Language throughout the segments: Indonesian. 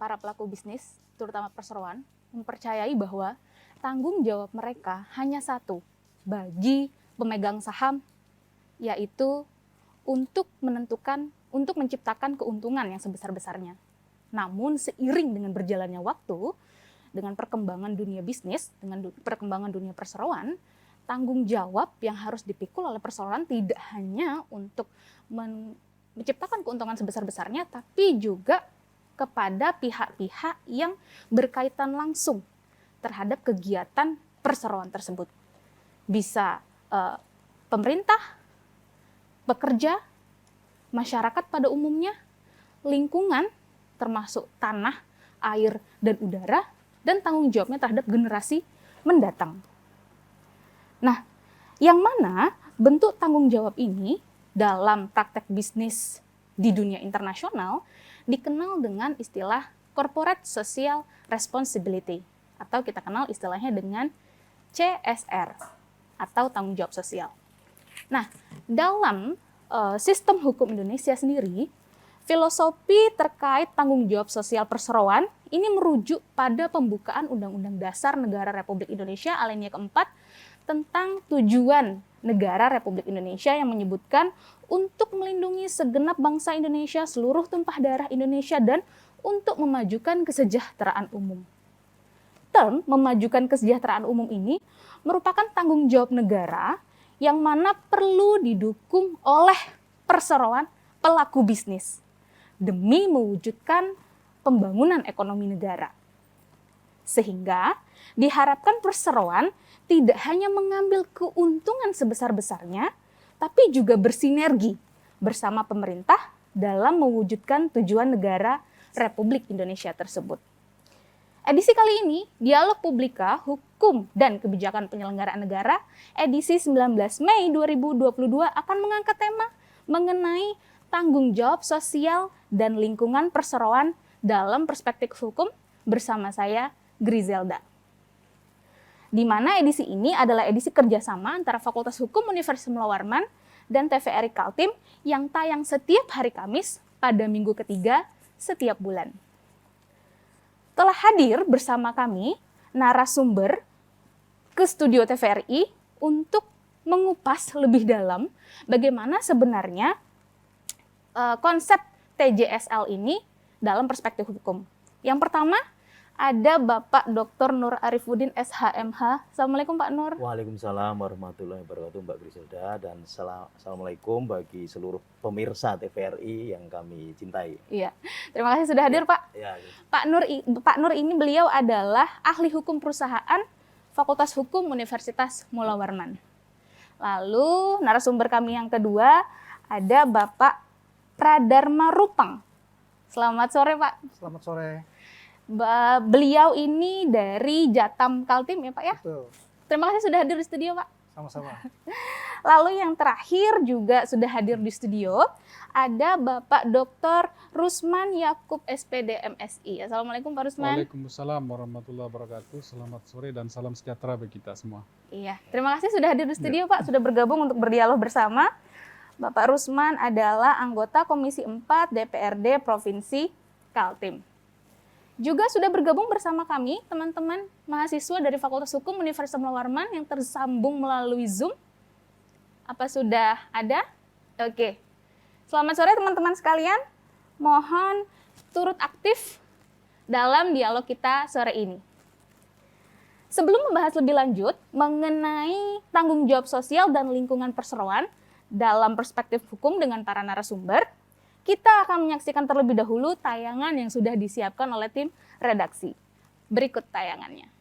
para pelaku bisnis, terutama perseroan, mempercayai bahwa tanggung jawab mereka hanya satu bagi pemegang saham, yaitu untuk menciptakan keuntungan yang sebesar-besarnya. Namun seiring dengan berjalannya waktu, dengan perkembangan dunia bisnis, dengan perkembangan dunia perseroan, tanggung jawab yang harus dipikul oleh perseroan tidak hanya untuk menciptakan keuntungan sebesar-besarnya, tapi juga kepada pihak-pihak yang berkaitan langsung terhadap kegiatan perseroan tersebut. Bisa pemerintah, pekerja, masyarakat pada umumnya, lingkungan, termasuk tanah, air, dan udara, dan tanggung jawabnya terhadap generasi mendatang. Nah, yang mana bentuk tanggung jawab ini dalam praktek bisnis di dunia internasional dikenal dengan istilah Corporate Social Responsibility, atau kita kenal istilahnya dengan CSR, atau tanggung jawab sosial. Nah, dalam sistem hukum Indonesia sendiri, filosofi terkait tanggung jawab sosial perseroan ini merujuk pada pembukaan Undang-Undang Dasar Negara Republik Indonesia alinea keempat tentang tujuan negara Republik Indonesia yang menyebutkan untuk melindungi segenap bangsa Indonesia, seluruh tumpah darah Indonesia, dan untuk memajukan kesejahteraan umum. Term memajukan kesejahteraan umum ini merupakan tanggung jawab negara yang mana perlu didukung oleh perseroan pelaku bisnis demi mewujudkan pembangunan ekonomi negara. Sehingga diharapkan perseroan tidak hanya mengambil keuntungan sebesar-besarnya, tapi juga bersinergi bersama pemerintah dalam mewujudkan tujuan negara Republik Indonesia tersebut. Edisi kali ini, Dialog Publika, Hukum dan Kebijakan Penyelenggaraan Negara, edisi 19 Mei 2022 akan mengangkat tema mengenai tanggung jawab sosial dan lingkungan perseroan dalam perspektif hukum bersama saya, Griselda. Di mana edisi ini adalah edisi kerjasama antara Fakultas Hukum Universitas Mula Warman dan TVRI Kaltim yang tayang setiap hari Kamis pada minggu ketiga setiap bulan. Telah hadir bersama kami narasumber ke studio TVRI untuk mengupas lebih dalam bagaimana sebenarnya konsep TJSL ini dalam perspektif hukum. Yang pertama, ada Bapak Dr. Nur Arifuddin SHMH. Assalamualaikum Pak Nur. Waalaikumsalam warahmatullahi wabarakatuh Mbak Griselda, dan assalamualaikum bagi seluruh pemirsa TVRI yang kami cintai. Iya, terima kasih sudah hadir Pak. Ya. Pak Nur ini beliau adalah ahli hukum perusahaan Fakultas Hukum Universitas Mula Warman. Lalu narasumber kami yang kedua ada Bapak Pradharma Rupang. Selamat sore Pak. Selamat sore. Beliau ini dari Jatam Kaltim ya Pak ya? Betul. Terima kasih sudah hadir di studio Pak. Sama-sama. Lalu yang terakhir juga sudah hadir di studio ada Bapak Dr. Rusman Yakub SPD MSI. Assalamualaikum Pak Rusman. Waalaikumsalam warahmatullahi wabarakatuh. Selamat sore dan salam sejahtera bagi kita semua. Iya, terima kasih sudah hadir di studio Pak, sudah bergabung untuk berdialog bersama. Bapak Rusman adalah anggota Komisi 4 DPRD Provinsi Kaltim. Juga sudah bergabung bersama kami teman-teman mahasiswa dari Fakultas Hukum Universitas Mula Warman yang tersambung melalui Zoom. Apa sudah ada? Oke. Selamat sore teman-teman sekalian. Mohon turut aktif dalam dialog kita sore ini. Sebelum membahas lebih lanjut mengenai tanggung jawab sosial dan lingkungan perseroan dalam perspektif hukum dengan para narasumber, kita akan menyaksikan terlebih dahulu tayangan yang sudah disiapkan oleh tim redaksi. Berikut tayangannya.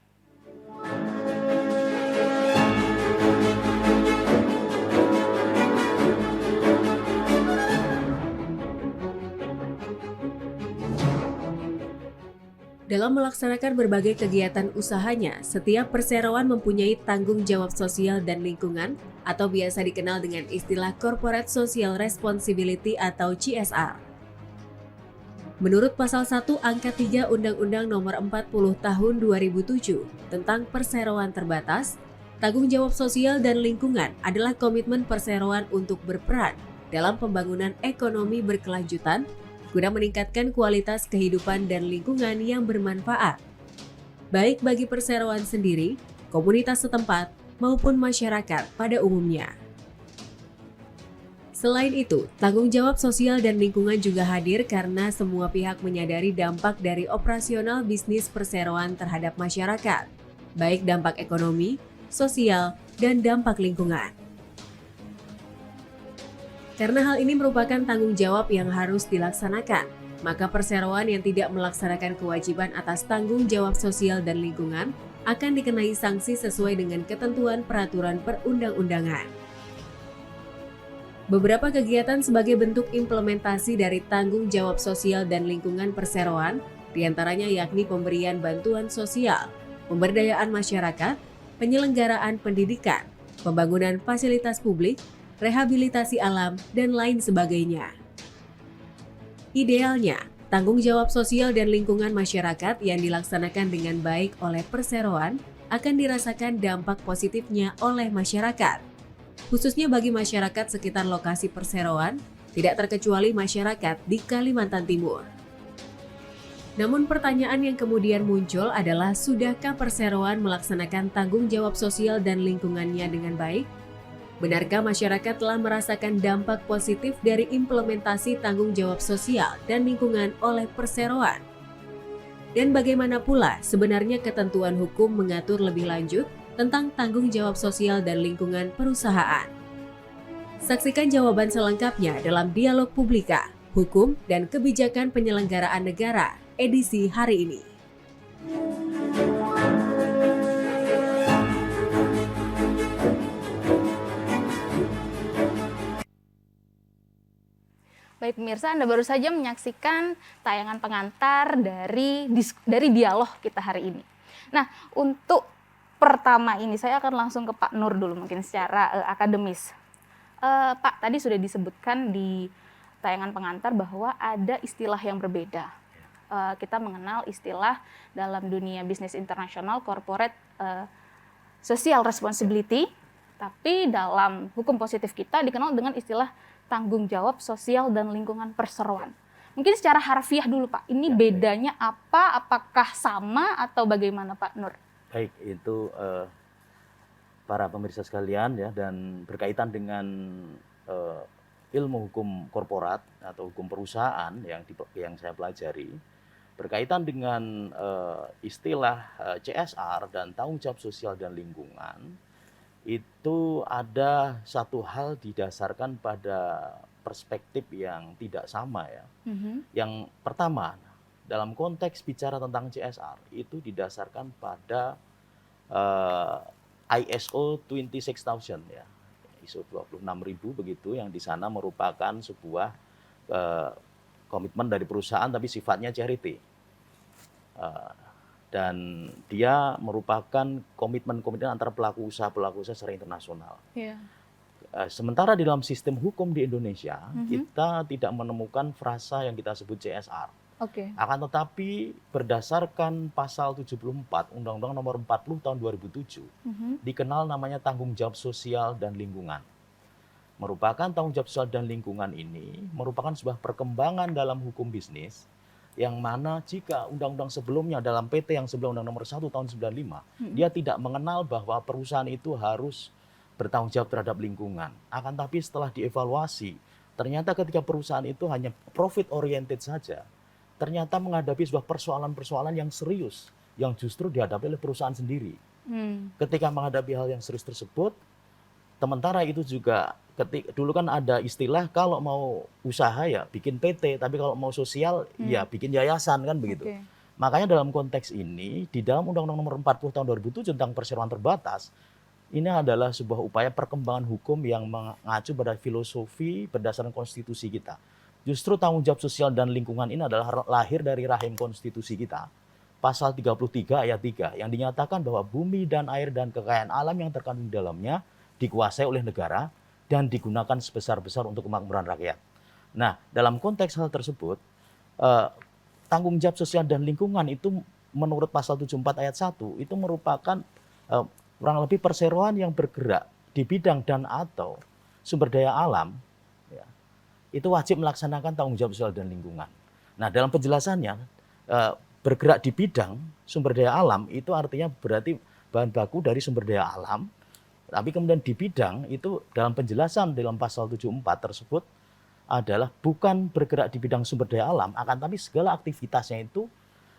Dalam melaksanakan berbagai kegiatan usahanya, setiap perseroan mempunyai tanggung jawab sosial dan lingkungan atau biasa dikenal dengan istilah Corporate Social Responsibility atau CSR. Menurut Pasal 1 Angka 3 Undang-Undang Nomor 40 Tahun 2007 tentang perseroan terbatas, tanggung jawab sosial dan lingkungan adalah komitmen perseroan untuk berperan dalam pembangunan ekonomi berkelanjutan guna meningkatkan kualitas kehidupan dan lingkungan yang bermanfaat, baik bagi perseroan sendiri, komunitas setempat, maupun masyarakat pada umumnya. Selain itu, tanggung jawab sosial dan lingkungan juga hadir karena semua pihak menyadari dampak dari operasional bisnis perseroan terhadap masyarakat, baik dampak ekonomi, sosial, dan dampak lingkungan. Karena hal ini merupakan tanggung jawab yang harus dilaksanakan, maka perseroan yang tidak melaksanakan kewajiban atas tanggung jawab sosial dan lingkungan akan dikenai sanksi sesuai dengan ketentuan peraturan perundang-undangan. Beberapa kegiatan sebagai bentuk implementasi dari tanggung jawab sosial dan lingkungan perseroan, diantaranya yakni pemberian bantuan sosial, pemberdayaan masyarakat, penyelenggaraan pendidikan, pembangunan fasilitas publik, rehabilitasi alam, dan lain sebagainya. Idealnya, tanggung jawab sosial dan lingkungan masyarakat yang dilaksanakan dengan baik oleh perseroan akan dirasakan dampak positifnya oleh masyarakat, khususnya bagi masyarakat sekitar lokasi perseroan, tidak terkecuali masyarakat di Kalimantan Timur. Namun pertanyaan yang kemudian muncul adalah sudahkah perseroan melaksanakan tanggung jawab sosial dan lingkungannya dengan baik? Benarkah masyarakat telah merasakan dampak positif dari implementasi tanggung jawab sosial dan lingkungan oleh perseroan? Dan bagaimana pula sebenarnya ketentuan hukum mengatur lebih lanjut tentang tanggung jawab sosial dan lingkungan perusahaan? Saksikan jawaban selengkapnya dalam Dialog Publika, Hukum dan Kebijakan Penyelenggaraan Negara, edisi hari ini. Baik pemirsa, Anda baru saja menyaksikan tayangan pengantar dari dialog kita hari ini. Nah, untuk pertama ini saya akan langsung ke Pak Nur dulu mungkin secara akademis. Pak, tadi sudah disebutkan di tayangan pengantar bahwa ada istilah yang berbeda. Kita mengenal istilah dalam dunia bisnis internasional corporate social responsibility, tapi dalam hukum positif kita dikenal dengan istilah tanggung jawab sosial dan lingkungan perseroan. Mungkin secara harfiah dulu Pak, ini bedanya apa? Apakah sama atau bagaimana Pak Nur? Baik, itu para pemirsa sekalian ya, dan berkaitan dengan ilmu hukum korporat atau hukum perusahaan yang saya pelajari, berkaitan dengan istilah CSR dan tanggung jawab sosial dan lingkungan, itu ada satu hal didasarkan pada perspektif yang tidak sama ya. Yang pertama, dalam konteks bicara tentang CSR itu didasarkan pada ISO 26000 ya, ISO 26000 begitu, yang di sana merupakan sebuah komitmen dari perusahaan tapi sifatnya charity. Dan dia merupakan komitmen antara pelaku usaha secara internasional. Yeah. Sementara di dalam sistem hukum di Indonesia, kita tidak menemukan frasa yang kita sebut CSR. Akan tetapi berdasarkan pasal 74 Undang-Undang Nomor 40 Tahun 2007, dikenal namanya tanggung jawab sosial dan lingkungan. Merupakan tanggung jawab sosial dan lingkungan ini merupakan sebuah perkembangan dalam hukum bisnis, yang mana jika undang-undang sebelumnya dalam PT yang sebelum Undang Nomor 1 Tahun 95, dia tidak mengenal bahwa perusahaan itu harus bertanggung jawab terhadap lingkungan. Akan tapi setelah dievaluasi, ternyata ketika perusahaan itu hanya profit oriented saja, ternyata menghadapi sebuah persoalan-persoalan yang serius yang justru dihadapi oleh perusahaan sendiri. Ketika menghadapi hal yang serius tersebut, sementara itu juga dulu kan ada istilah kalau mau usaha ya bikin PT, tapi kalau mau sosial ya bikin yayasan kan begitu. Makanya dalam konteks ini di dalam Undang-Undang Nomor 40 Tahun 2007 tentang perseroan terbatas, ini adalah sebuah upaya perkembangan hukum yang mengacu pada filosofi berdasarkan konstitusi kita. Justru tanggung jawab sosial dan lingkungan ini adalah lahir dari rahim konstitusi kita. Pasal 33 ayat 3 yang dinyatakan bahwa bumi dan air dan kekayaan alam yang terkandung di dalamnya dikuasai oleh negara dan digunakan sebesar-besar untuk kemakmuran rakyat. Nah, dalam konteks hal tersebut, tanggung jawab sosial dan lingkungan itu menurut pasal 74 ayat 1 itu merupakan kurang lebih perseroan yang bergerak di bidang dan atau sumber daya alam, ya, itu wajib melaksanakan tanggung jawab sosial dan lingkungan. Nah, dalam penjelasannya bergerak di bidang sumber daya alam itu artinya berarti bahan baku dari sumber daya alam. Tapi kemudian di bidang itu dalam penjelasan dalam pasal 74 tersebut adalah bukan bergerak di bidang sumber daya alam, akan tapi segala aktivitasnya itu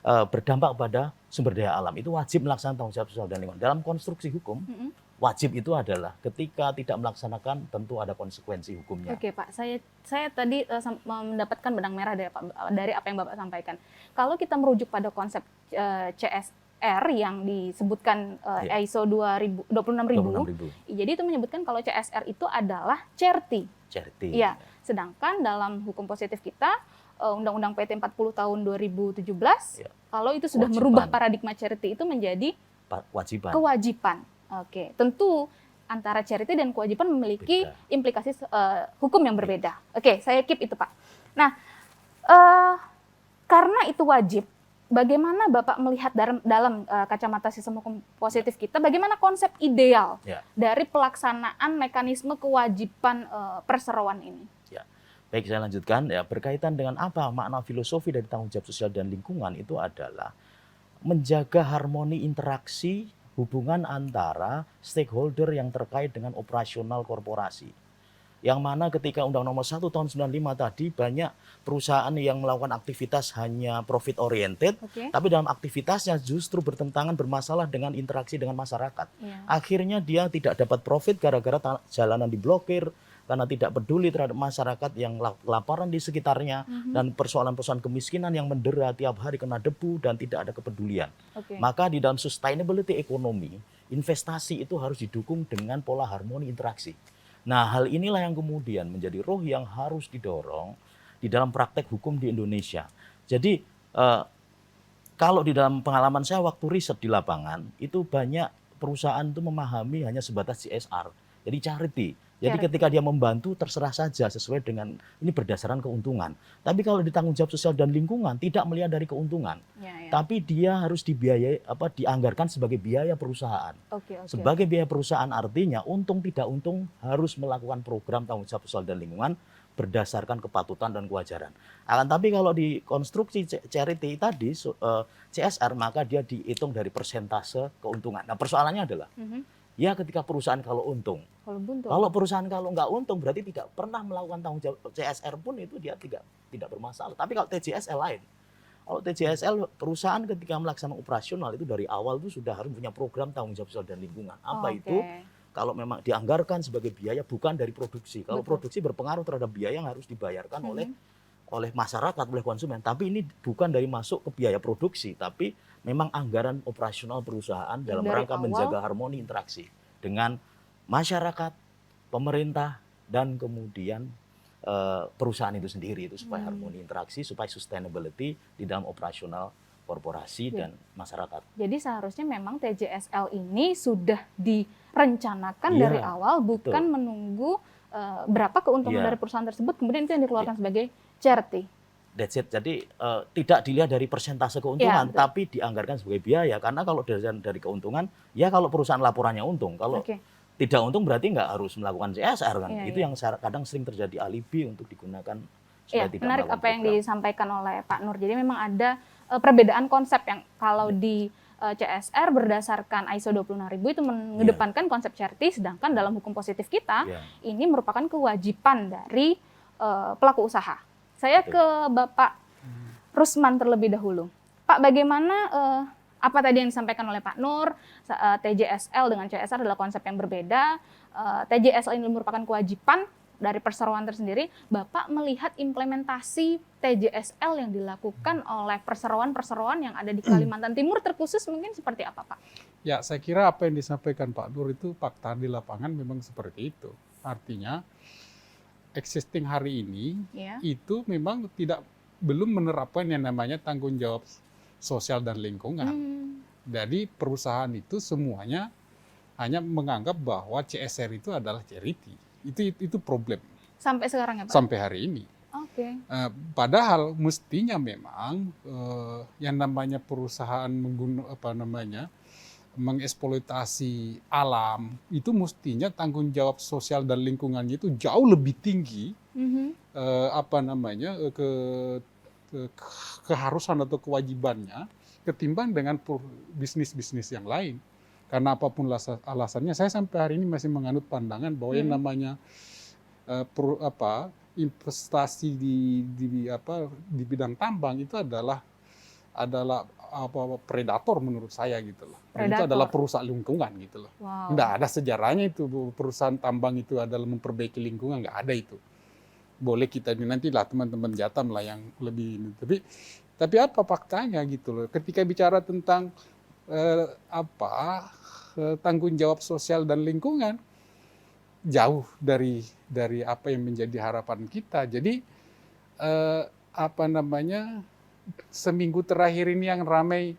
berdampak pada sumber daya alam. Itu wajib melaksanakan tanggung jawab sosial dan lingkungan. Dalam konstruksi hukum, wajib itu adalah ketika tidak melaksanakan tentu ada konsekuensi hukumnya. Oke Pak, saya tadi mendapatkan benang merah dari apa yang Bapak sampaikan. Kalau kita merujuk pada konsep CSR yang disebutkan ISO 26000, jadi itu menyebutkan kalau CSR itu adalah charity. Iya, sedangkan dalam hukum positif kita Undang-Undang PT 40 tahun 2017, kalau itu sudah merubah paradigma charity itu menjadi kewajiban. Oke, tentu antara charity dan kewajiban memiliki implikasi hukum yang berbeda. Oke, saya keep itu Pak. Nah, karena itu wajib, bagaimana Bapak melihat dalam kacamata sistem hukum positif kita, bagaimana konsep ideal dari pelaksanaan mekanisme kewajiban perseroan ini? Baik, saya lanjutkan ya, berkaitan dengan apa makna filosofi dari tanggung jawab sosial dan lingkungan itu adalah menjaga harmoni interaksi hubungan antara stakeholder yang terkait dengan operasional korporasi. Yang mana ketika Undang Nomor 1 tahun 95 tadi banyak perusahaan yang melakukan aktivitas hanya profit oriented, tapi dalam aktivitasnya justru bertentangan bermasalah dengan interaksi dengan masyarakat. Akhirnya dia tidak dapat profit gara-gara jalanan diblokir, karena tidak peduli terhadap masyarakat yang kelaparan di sekitarnya dan persoalan-persoalan kemiskinan yang mendera tiap hari kena debu dan tidak ada kepedulian. Maka di dalam sustainability ekonomi, investasi itu harus didukung dengan pola harmoni interaksi. Nah, hal inilah yang kemudian menjadi roh yang harus didorong di dalam praktek hukum di Indonesia. Jadi kalau di dalam pengalaman saya waktu riset di lapangan, itu banyak perusahaan itu memahami hanya sebatas CSR, jadi charity. Jadi ketika dia membantu terserah saja sesuai dengan ini berdasarkan keuntungan. Tapi kalau di tanggung jawab sosial dan lingkungan tidak melihat dari keuntungan, tapi dia harus dibiayai dianggarkan sebagai biaya perusahaan. Sebagai biaya perusahaan artinya untung tidak untung harus melakukan program tanggung jawab sosial dan lingkungan berdasarkan kepatutan dan kewajaran. Akan tapi kalau di konstruksi charity tadi CSR maka dia dihitung dari persentase keuntungan. Nah persoalannya adalah ya ketika perusahaan kalau untung. Kalau perusahaan kalau nggak untung berarti tidak pernah melakukan tanggung jawab CSR pun itu dia tidak bermasalah. Tapi kalau TJSL lain. Kalau TJSL perusahaan ketika melaksanakan operasional itu dari awal itu sudah harus punya program tanggung jawab sosial dan lingkungan. Apa itu? Kalau memang dianggarkan sebagai biaya bukan dari produksi. Kalau produksi berpengaruh terhadap biaya yang harus dibayarkan oleh masyarakat, oleh konsumen. Tapi ini bukan dari masuk ke biaya produksi, tapi memang anggaran operasional perusahaan dalam rangka menjaga harmoni interaksi dengan masyarakat, pemerintah, dan kemudian perusahaan itu sendiri itu supaya harmoni interaksi, supaya sustainability di dalam operasional korporasi dan masyarakat. Jadi seharusnya memang TJSL ini sudah direncanakan dari awal, bukan menunggu berapa keuntungan dari perusahaan tersebut, kemudian itu yang dikeluarkan sebagai charity. That's it. Jadi tidak dilihat dari persentase keuntungan, tapi dianggarkan sebagai biaya. Karena kalau dari keuntungan, ya kalau perusahaan laporannya untung. Kalau tidak untung berarti nggak harus melakukan CSR kan. Itu yang kadang sering terjadi alibi untuk digunakan supaya tidak menarik melakukan apa yang program. disampaikan oleh Pak Nur. Jadi memang ada perbedaan konsep yang kalau di CSR berdasarkan ISO 26000 itu mengedepankan konsep charity, sedangkan dalam hukum positif kita ini merupakan kewajiban dari pelaku usaha. Saya ke Bapak Rusman terlebih dahulu. Pak, bagaimana apa tadi yang disampaikan oleh Pak Nur, TJSL dengan CSR adalah konsep yang berbeda. TJSL ini merupakan kewajiban dari perseroan tersendiri. Bapak melihat implementasi TJSL yang dilakukan oleh perseroan-perseroan yang ada di Kalimantan Timur terkhusus mungkin seperti apa, Pak? Ya, saya kira apa yang disampaikan Pak Nur itu fakta di lapangan memang seperti itu. Artinya existing hari ini itu memang belum menerapkan yang namanya tanggung jawab sosial dan lingkungan. Jadi perusahaan itu semuanya hanya menganggap bahwa CSR itu adalah charity. Itu problem. Sampai sekarang ya Pak? Sampai hari ini. Padahal mestinya memang yang namanya perusahaan mengeksploitasi alam itu mestinya tanggung jawab sosial dan lingkungannya itu jauh lebih tinggi keharusan atau kewajibannya ketimbang dengan bisnis-bisnis yang lain. Karena apapun alasannya, saya sampai hari ini masih menganut pandangan bahwa yang namanya investasi di bidang tambang itu adalah predator menurut saya gitu loh. Itu adalah perusak lingkungan gitu loh. Wow. Nggak ada sejarahnya itu perusahaan tambang itu adalah memperbaiki lingkungan, nggak ada itu. Boleh kita nantilah teman-teman Jatam lah yang lebih, tapi apa faktanya gitu loh. Ketika bicara tentang tanggung jawab sosial dan lingkungan, jauh dari apa yang menjadi harapan kita. Jadi seminggu terakhir ini yang ramai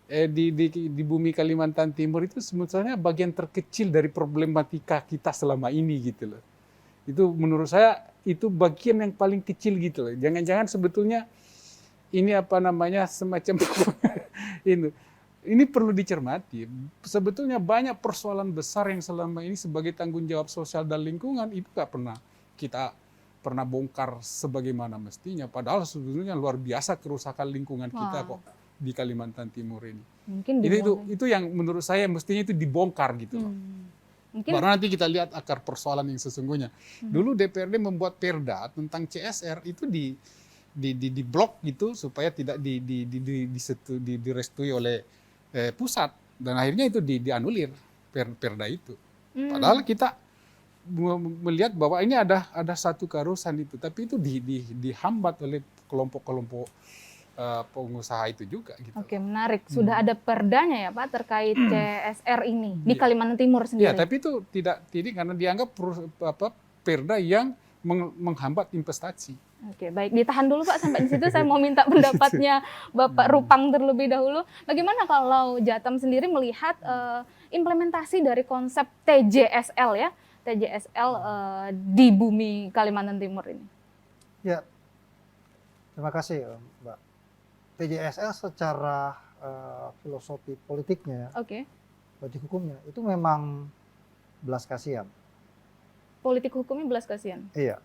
di bumi Kalimantan Timur itu sebetulnya bagian terkecil dari problematika kita selama ini gitu loh. Itu menurut saya itu bagian yang paling kecil gitu loh. Jangan-jangan sebetulnya ini semacam ini perlu dicermati. Sebetulnya banyak persoalan besar yang selama ini sebagai tanggung jawab sosial dan lingkungan itu nggak pernah kita bongkar sebagaimana mestinya. Padahal sebetulnya luar biasa kerusakan lingkungan kita kok di Kalimantan Timur ini. Mungkin itu yang menurut saya mestinya itu dibongkar gitu loh. Baru nanti kita lihat akar persoalan yang sesungguhnya. Dulu DPRD membuat perda tentang CSR itu di blok gitu supaya tidak direstui oleh pusat, dan akhirnya itu dianulir perda itu. Padahal kita melihat bahwa ini ada satu keharusan itu, tapi itu dihambat oleh kelompok-kelompok pengusaha itu juga gitu. Oke, menarik. Sudah ada perdanya ya Pak terkait CSR ini di Kalimantan Timur sendiri. Ya, tapi itu tidak karena dianggap perda yang menghambat investasi. Oke, baik. Ditahan dulu Pak sampai di situ. Saya mau minta pendapatnya Bapak Rupang terlebih dahulu. Bagaimana kalau Jatam sendiri melihat implementasi dari konsep TJSL ya, TJSL di bumi Kalimantan Timur ini? Ya, terima kasih Mbak. TJSL secara filosofi politiknya, politik hukumnya itu memang belas kasihan. Politik hukumnya belas kasihan? Iya.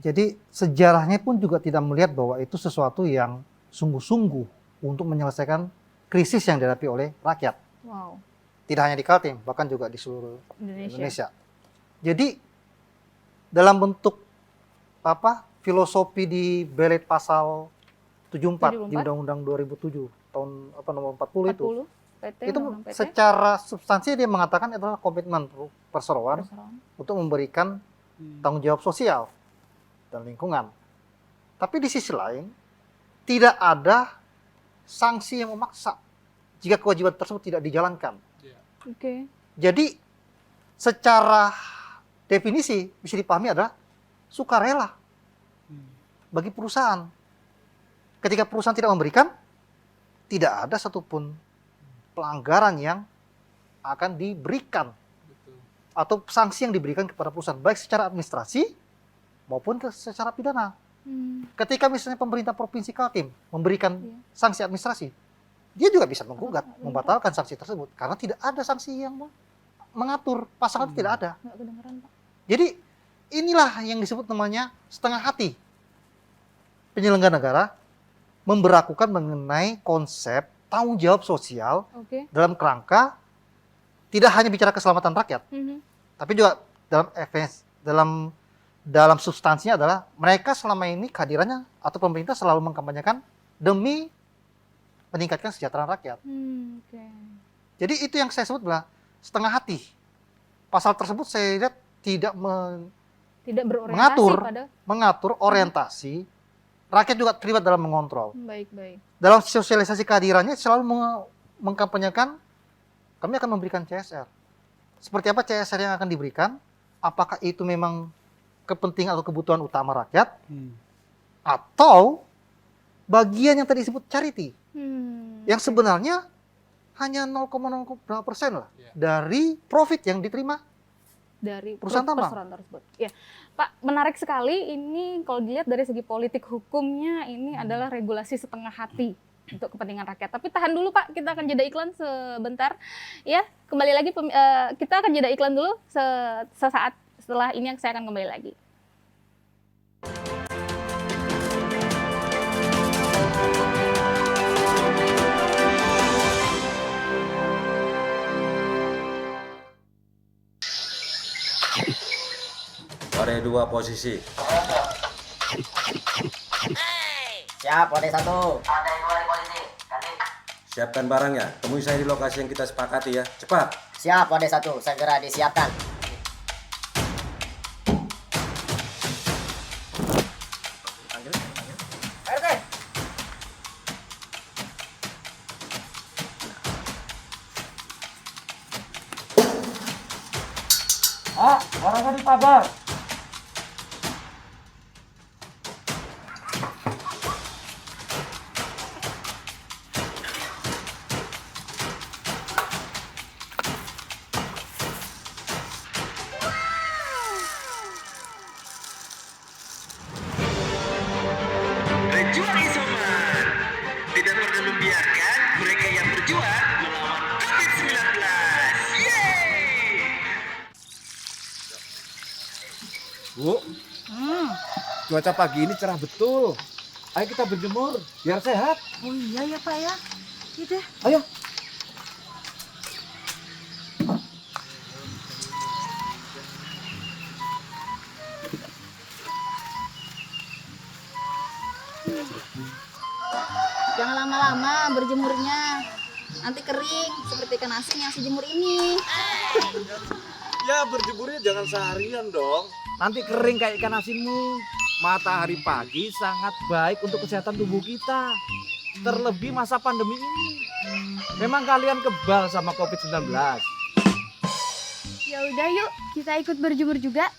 Jadi sejarahnya pun juga tidak melihat bahwa itu sesuatu yang sungguh-sungguh untuk menyelesaikan krisis yang dihadapi oleh rakyat. Wow. Tidak hanya di Kaltim, bahkan juga di seluruh Indonesia. Jadi dalam bentuk filosofi di Belet pasal 74 di Undang-Undang 2007 tahun nomor 40 itu. Itu secara substansi dia mengatakan adalah komitmen perseroan untuk memberikan tanggung jawab sosial dan lingkungan. Tapi di sisi lain tidak ada sanksi yang memaksa jika kewajiban tersebut tidak dijalankan. Jadi secara definisi bisa dipahami adalah sukarela bagi perusahaan. Ketika perusahaan tidak memberikan, tidak ada satupun pelanggaran yang akan diberikan atau sanksi yang diberikan kepada perusahaan baik secara administrasi maupun secara pidana. Ketika misalnya pemerintah Provinsi Kaltim memberikan sanksi administrasi, dia juga bisa menggugat, membatalkan sanksi tersebut karena tidak ada sanksi yang mengatur, pasal itu tidak ada. Jadi inilah yang disebut namanya setengah hati penyelenggara negara memberlakukan mengenai konsep tanggung jawab sosial dalam kerangka tidak hanya bicara keselamatan rakyat, tapi juga dalam substansinya adalah mereka selama ini kehadirannya atau pemerintah selalu mengkampanyekan demi meningkatkan kesejahteraan rakyat. Jadi itu yang saya sebut adalah setengah hati. Pasal tersebut saya lihat tidak mengatur orientasi. Rakyat juga terlibat dalam mengontrol. Dalam sosialisasi kehadirannya selalu mengkampanyekan kami akan memberikan CSR. Seperti apa CSR yang akan diberikan? Apakah itu memang kepentingan atau kebutuhan utama rakyat? Atau bagian yang tadi disebut charity? Yang sebenarnya hanya 0,0% lah dari profit yang diterima dari perusahaan tambang tersebut. Ya, Pak, menarik sekali ini kalau dilihat dari segi politik hukumnya ini adalah regulasi setengah hati untuk kepentingan rakyat. Tapi tahan dulu Pak, kita akan jeda iklan sebentar. Ya, kembali lagi kita akan jeda iklan dulu sesaat setelah ini saya akan kembali lagi. Lantai 2 posisi. Siap, Kode 1. Lantai 2 di posisi. Ganti. Siapkan barangnya. Temui saya di lokasi yang kita sepakati ya. Cepat. Siap, Kode 1. Segera disiapkan. Orangnya di pagar. Berjuang isoman. Tidak pernah membiarkan mereka yang berjuang melawan COVID-19. Yeay! Bu, cuaca pagi ini cerah betul. Ayo kita berjemur, biar sehat. Oh iya ya Pak ya. Gitu. Ayo. Jangan lama-lama berjemurnya. Nanti kering seperti ikan asin yang sejemur ini. Ya berjemurnya jangan seharian dong. Nanti kering kayak ikan asinmu. Matahari pagi sangat baik untuk kesehatan tubuh kita. Terlebih masa pandemi ini. Memang kalian kebal sama COVID-19. Ya udah yuk, kita ikut berjemur juga.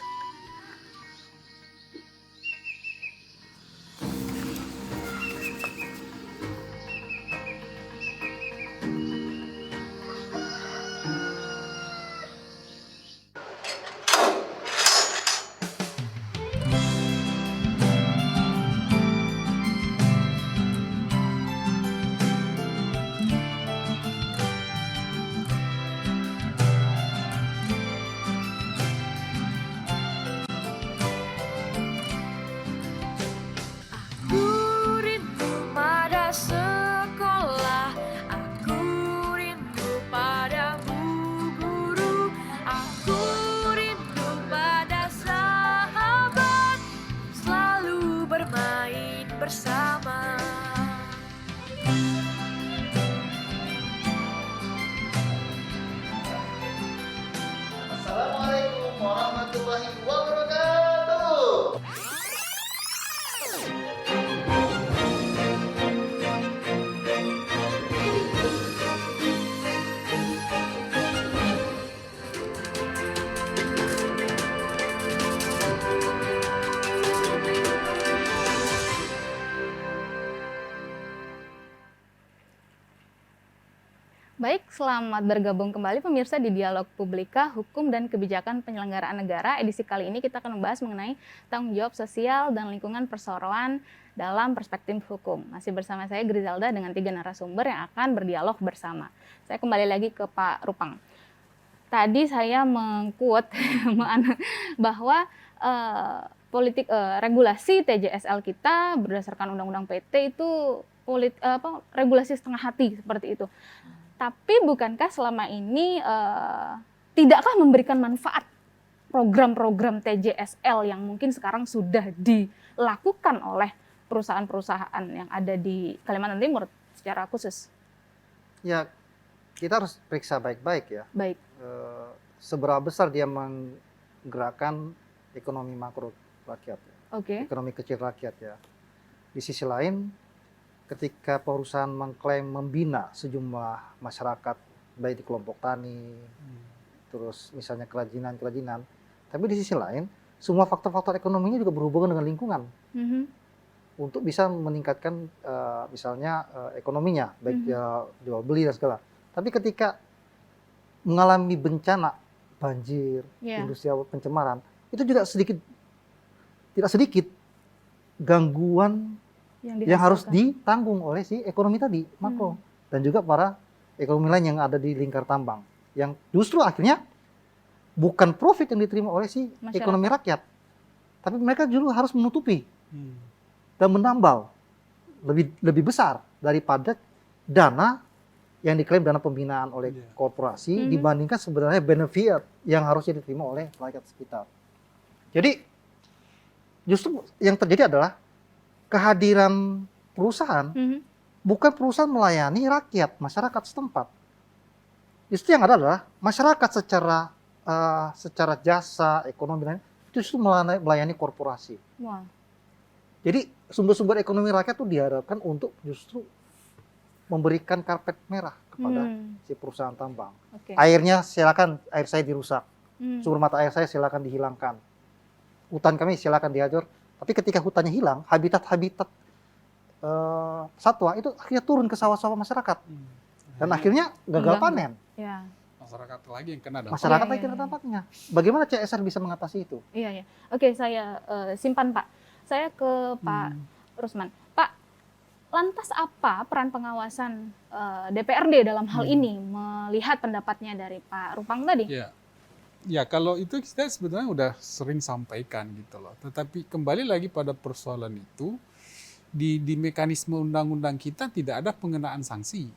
Assalamualaikum warahmatullahi wabarakatuh. Baik, selamat bergabung kembali pemirsa di Dialog Publika, Hukum dan Kebijakan Penyelenggaraan Negara. Edisi kali ini kita akan membahas mengenai tanggung jawab sosial dan lingkungan perseroan dalam perspektif hukum. Masih bersama saya Griselda dengan 3 narasumber yang akan berdialog bersama. Saya kembali lagi ke Pak Rupang. Tadi saya mengquote bahwa regulasi TJSL kita berdasarkan Undang-Undang PT itu regulasi setengah hati seperti itu. Tapi bukankah selama ini tidakkah memberikan manfaat program-program TJSL yang mungkin sekarang sudah dilakukan oleh perusahaan-perusahaan yang ada di Kalimantan Timur secara khusus? Ya, kita harus periksa baik-baik ya. Baik. Seberapa besar dia menggerakkan ekonomi makro rakyat, ekonomi kecil rakyat ya. Di sisi lain, ketika perusahaan mengklaim membina sejumlah masyarakat, baik di kelompok tani, terus misalnya kerajinan-kerajinan, tapi di sisi lain, semua faktor-faktor ekonominya juga berhubungan dengan lingkungan. Untuk bisa meningkatkan misalnya ekonominya, baik jual beli dan segala. Tapi ketika mengalami bencana, banjir, industri pencemaran, itu juga tidak sedikit gangguan yang harus ditanggung oleh si ekonomi tadi, makro. Dan juga para ekonomi lain yang ada di lingkar tambang. Yang justru akhirnya bukan profit yang diterima oleh si ekonomi rakyat. Tapi mereka justru harus menutupi dan menambal lebih besar daripada dana yang diklaim dana pembinaan oleh korporasi dibandingkan sebenarnya benefit yang harusnya diterima oleh rakyat sekitar. Jadi Justru yang terjadi adalah kehadiran perusahaan, bukan perusahaan melayani rakyat, masyarakat setempat. Justru yang ada adalah masyarakat secara jasa, ekonomi, dan justru melayani korporasi. Wow. Jadi sumber-sumber ekonomi rakyat itu diharapkan untuk justru memberikan karpet merah kepada si perusahaan tambang. Airnya silakan, air saya dirusak. Sumber mata air saya silakan dihilangkan. Hutan kami silakan dihajar. Tapi ketika hutannya hilang, habitat-habitat satwa itu akhirnya turun ke sawah-sawah masyarakat. Dan akhirnya gagal panen. Ya. Masyarakat lagi yang kena dampaknya. Masyarakat lagi kena dampaknya. Bagaimana CSR bisa mengatasi itu? Iya. Oke, saya simpan, Pak. Saya ke Pak Rusman. Pak, lantas apa peran pengawasan DPRD dalam hal ini melihat pendapatnya dari Pak Rupang tadi? Ya, kalau itu kita sebetulnya udah sering sampaikan gitu loh. Tetapi kembali lagi pada persoalan itu, di mekanisme undang-undang kita tidak ada pengenaan sanksi.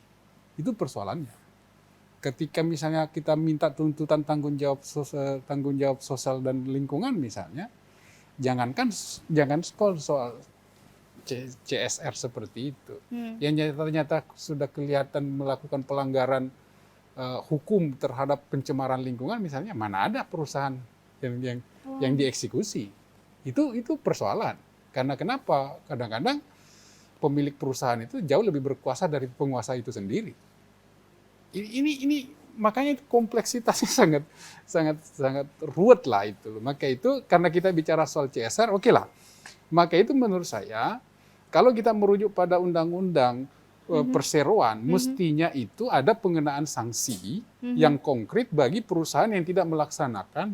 Itu persoalannya. Ketika misalnya kita minta tuntutan tanggung jawab sosial dan lingkungan misalnya, jangan soal CSR seperti itu. Yang ternyata sudah kelihatan melakukan pelanggaran hukum terhadap pencemaran lingkungan misalnya, mana ada perusahaan yang dieksekusi. Itu persoalan. Karena kenapa? Kadang-kadang pemilik perusahaan itu jauh lebih berkuasa dari penguasa itu sendiri. Ini makanya kompleksitasnya sangat ruwet lah itu. Maka itu karena kita bicara soal CSR, oke lah. Maka itu menurut saya kalau kita merujuk pada undang-undang perseroan, mestinya itu ada pengenaan sanksi yang konkret bagi perusahaan yang tidak melaksanakan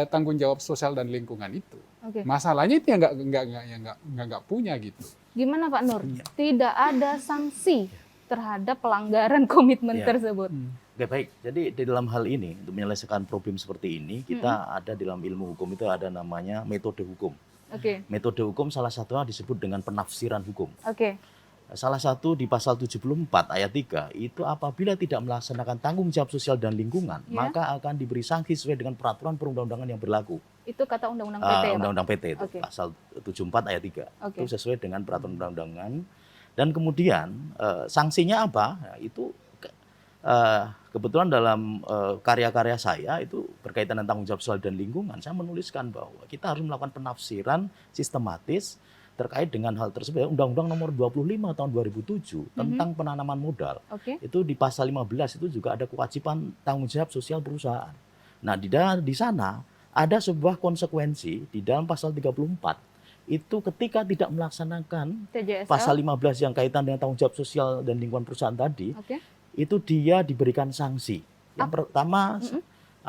tanggung jawab sosial dan lingkungan itu. Masalahnya itu yang nggak punya gitu. Gimana Pak Nur? Tidak ada sanksi terhadap pelanggaran komitmen tersebut. Oke, baik. Jadi di dalam hal ini untuk menyelesaikan problem seperti ini, kita ada dalam ilmu hukum itu ada namanya metode hukum. Metode hukum salah satunya disebut dengan penafsiran hukum. Salah satu di pasal 74 ayat 3 itu apabila tidak melaksanakan tanggung jawab sosial dan lingkungan, maka akan diberi sanksi sesuai dengan peraturan perundang-undangan yang berlaku. Itu kata undang-undang PT ya, Undang-undang PT itu, pasal 74 ayat 3. Itu sesuai dengan peraturan perundang-undangan. Dan kemudian sanksinya apa? Nah, itu kebetulan dalam karya-karya saya itu berkaitan dengan tanggung jawab sosial dan lingkungan. Saya menuliskan bahwa kita harus melakukan penafsiran sistematis terkait dengan hal tersebut. Undang-Undang nomor 25 tahun 2007 tentang penanaman modal. Itu di pasal 15 itu juga ada kewajiban tanggung jawab sosial perusahaan. Nah, di sana ada sebuah konsekuensi di dalam pasal 34. Itu ketika tidak melaksanakan TJSL. Pasal 15 yang kaitan dengan tanggung jawab sosial dan lingkungan perusahaan tadi, itu dia diberikan sanksi. Yang pertama,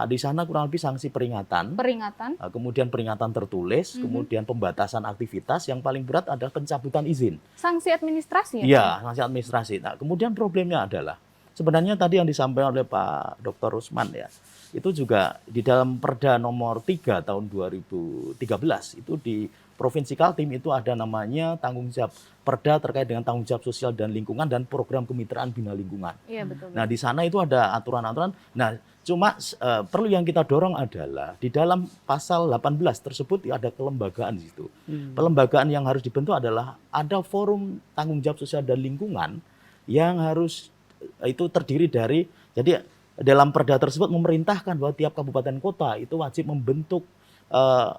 di sana kurang lebih sanksi peringatan. Kemudian peringatan tertulis, kemudian pembatasan aktivitas, yang paling berat adalah pencabutan izin. Sanksi administrasi ya? Iya, sanksi administrasi. Nah, kemudian problemnya adalah, sebenarnya tadi yang disampaikan oleh Pak Dr. Rusman ya, itu juga di dalam Perda nomor 3 tahun 2013, itu di Provinsi Kaltim itu ada namanya tanggung jawab Perda terkait dengan tanggung jawab sosial dan lingkungan dan program kemitraan bina lingkungan. Iya, betul. Nah, di sana itu ada aturan-aturan. Nah, cuma perlu yang kita dorong adalah di dalam pasal 18 tersebut ada kelembagaan di situ. Pelembagaan yang harus dibentuk adalah ada forum tanggung jawab sosial dan lingkungan yang harus itu terdiri dari, jadi dalam Perda tersebut memerintahkan bahwa tiap kabupaten kota itu wajib membentuk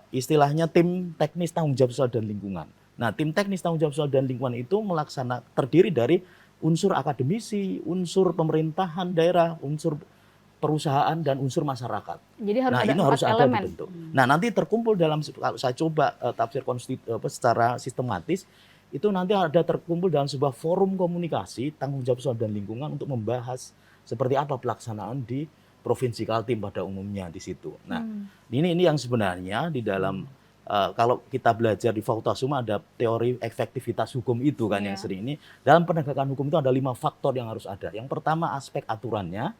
istilahnya tim teknis tanggung jawab sosial dan lingkungan. Nah, tim teknis tanggung jawab sosial dan lingkungan itu terdiri dari unsur akademisi, unsur pemerintahan daerah, unsur perusahaan, dan unsur masyarakat. Jadi harus ada ini harus ada elemen. dibentuk. Nah, nanti terkumpul dalam, saya coba tafsir secara sistematis, itu nanti ada terkumpul dalam sebuah forum komunikasi tanggung jawab sosial dan lingkungan untuk membahas seperti apa pelaksanaan di Provinsi Kaltim pada umumnya di situ. Nah, ini yang sebenarnya di dalam kalau kita belajar di Fakultas Hukum ada teori efektivitas hukum itu kan yang sering ini. Dalam penegakan hukum itu ada 5 faktor yang harus ada. Yang pertama aspek aturannya.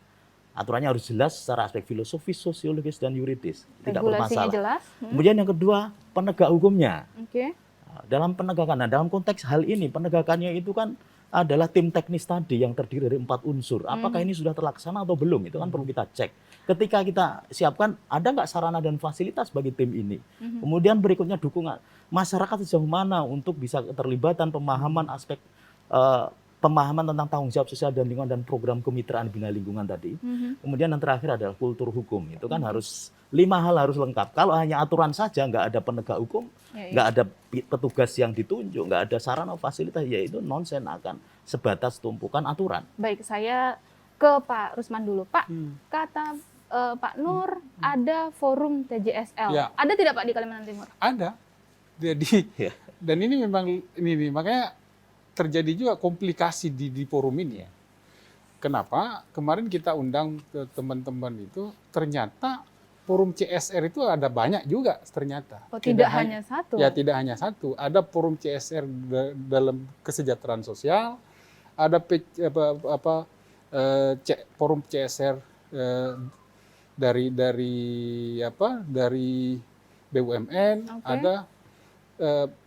Aturannya harus jelas secara aspek filosofis, sosiologis, dan yuridis. Tidak bermasalah. Jelas. Kemudian yang kedua, penegak hukumnya. Dalam penegakan, dalam konteks hal ini penegakannya itu kan adalah tim teknis tadi yang terdiri dari 4 unsur. Apakah ini sudah terlaksana atau belum? Itu kan perlu kita cek. Ketika kita siapkan, ada nggak sarana dan fasilitas bagi tim ini? Kemudian berikutnya dukungan masyarakat sejauh mana untuk bisa keterlibatan pemahaman aspek pemahaman tentang tanggung jawab sosial dan lingkungan dan program kemitraan bina lingkungan tadi. Kemudian yang terakhir adalah kultur hukum. Itu kan harus 5 hal harus lengkap. Kalau hanya aturan saja, nggak ada penegak hukum, nggak ada petugas yang ditunjuk, nggak ada sarana fasilitas, ya itu nonsen, akan sebatas tumpukan aturan. Baik, saya ke Pak Rusman dulu. Pak, kata Pak Nur ada forum TJSL. Ya. Ada tidak Pak di Kalimantan Timur? Ada. Jadi dan ini memang ini makanya terjadi juga komplikasi di forum ini ya. Kenapa? Kemarin kita undang ke teman-teman itu, ternyata forum CSR itu ada banyak juga ternyata. Oh, tidak hanya satu? Ya, tidak hanya satu. Ada forum CSR dalam kesejahteraan sosial, ada forum CSR dari BUMN, ada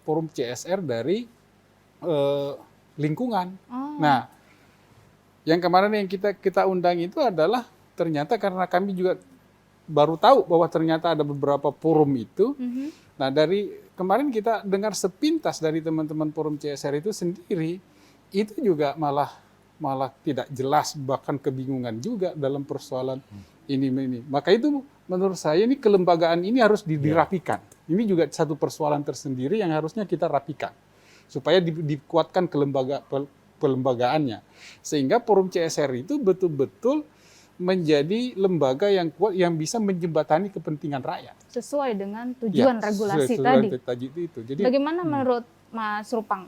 forum CSR dari lingkungan. Nah, yang kemarin yang kita undang itu adalah ternyata karena kami juga baru tahu bahwa ternyata ada beberapa forum itu. Nah, dari kemarin kita dengar sepintas dari teman-teman forum CSR itu sendiri, itu juga malah tidak jelas, bahkan kebingungan juga dalam persoalan ini. Maka itu menurut saya ini kelembagaan ini harus dirapikan. Ini juga satu persoalan tersendiri yang harusnya kita rapikan supaya dikuatkan pelembagaannya, sehingga forum CSR itu betul-betul menjadi lembaga yang kuat yang bisa menjembatani kepentingan rakyat sesuai dengan tujuan regulasi tadi. Itu. Jadi, bagaimana menurut Mas Rupang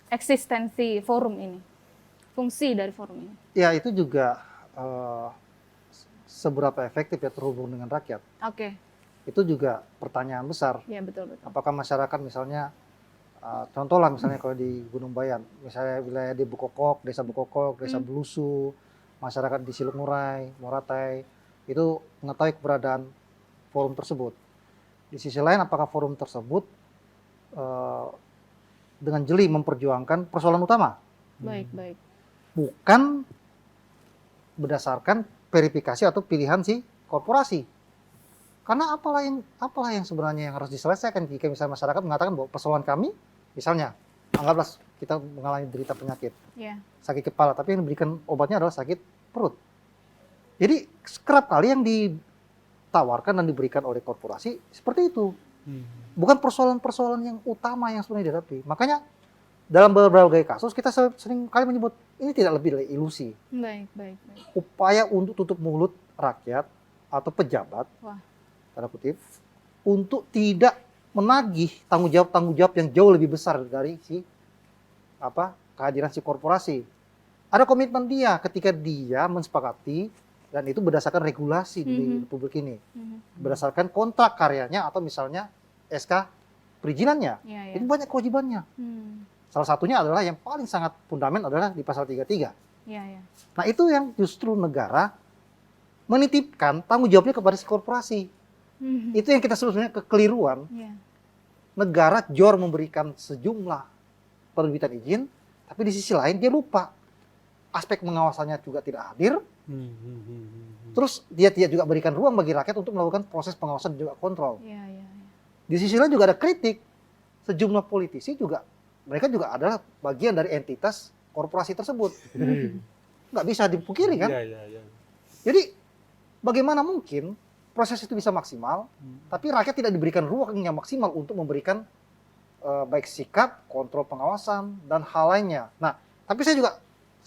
eksistensi forum ini, fungsi dari forum ini? Ya, itu juga seberapa efektif ya terhubung dengan rakyat. Oke. Itu juga pertanyaan besar. Ya, betul. Apakah masyarakat misalnya contoh lah misalnya kalau di Gunung Bayan, misalnya wilayah di Bukokok, Desa Bukokok, Desa Belusu, masyarakat di Siluk Murai, Moratai, itu mengetahui keberadaan forum tersebut. Di sisi lain, apakah forum tersebut dengan jeli memperjuangkan persoalan utama? Baik. Bukan berdasarkan verifikasi atau pilihan si korporasi. Karena apalah yang sebenarnya yang harus diselesaikan jika misalnya masyarakat mengatakan bahwa persoalan kami, misalnya, anggaplah kita mengalami derita penyakit, sakit kepala, tapi yang diberikan obatnya adalah sakit perut. Jadi kerap kali yang ditawarkan dan diberikan oleh korporasi seperti itu. Bukan persoalan-persoalan yang utama yang sebenarnya dihadapi. Makanya dalam berbagai kasus kita sering kali menyebut ini tidak lebih dari ilusi. Baik. Upaya untuk tutup mulut rakyat atau pejabat, tanda kutip, untuk tidak menagih tanggung jawab yang jauh lebih besar dari kehadiran si korporasi. Ada komitmen dia ketika dia mensepakati, dan itu berdasarkan regulasi di Republik ini, berdasarkan kontrak karyanya atau misalnya SK perizinannya. Itu banyak kewajibannya. Salah satunya adalah yang paling sangat fundamental adalah di pasal 33. Nah, itu yang justru negara menitipkan tanggung jawabnya kepada si korporasi. Itu yang kita sebut sebenarnya kekeliruan. Negara jor memberikan sejumlah penerbitan izin, tapi di sisi lain dia lupa aspek pengawasannya juga tidak hadir. Terus dia tidak juga berikan ruang bagi rakyat untuk melakukan proses pengawasan dan juga kontrol. Di sisi lain juga ada kritik. Sejumlah politisi juga, mereka juga adalah bagian dari entitas korporasi tersebut. Nggak bisa dipungkiri kan? Jadi bagaimana mungkin proses itu bisa maksimal, tapi rakyat tidak diberikan ruang yang maksimal untuk memberikan baik sikap, kontrol pengawasan, dan hal lainnya. Nah, tapi saya juga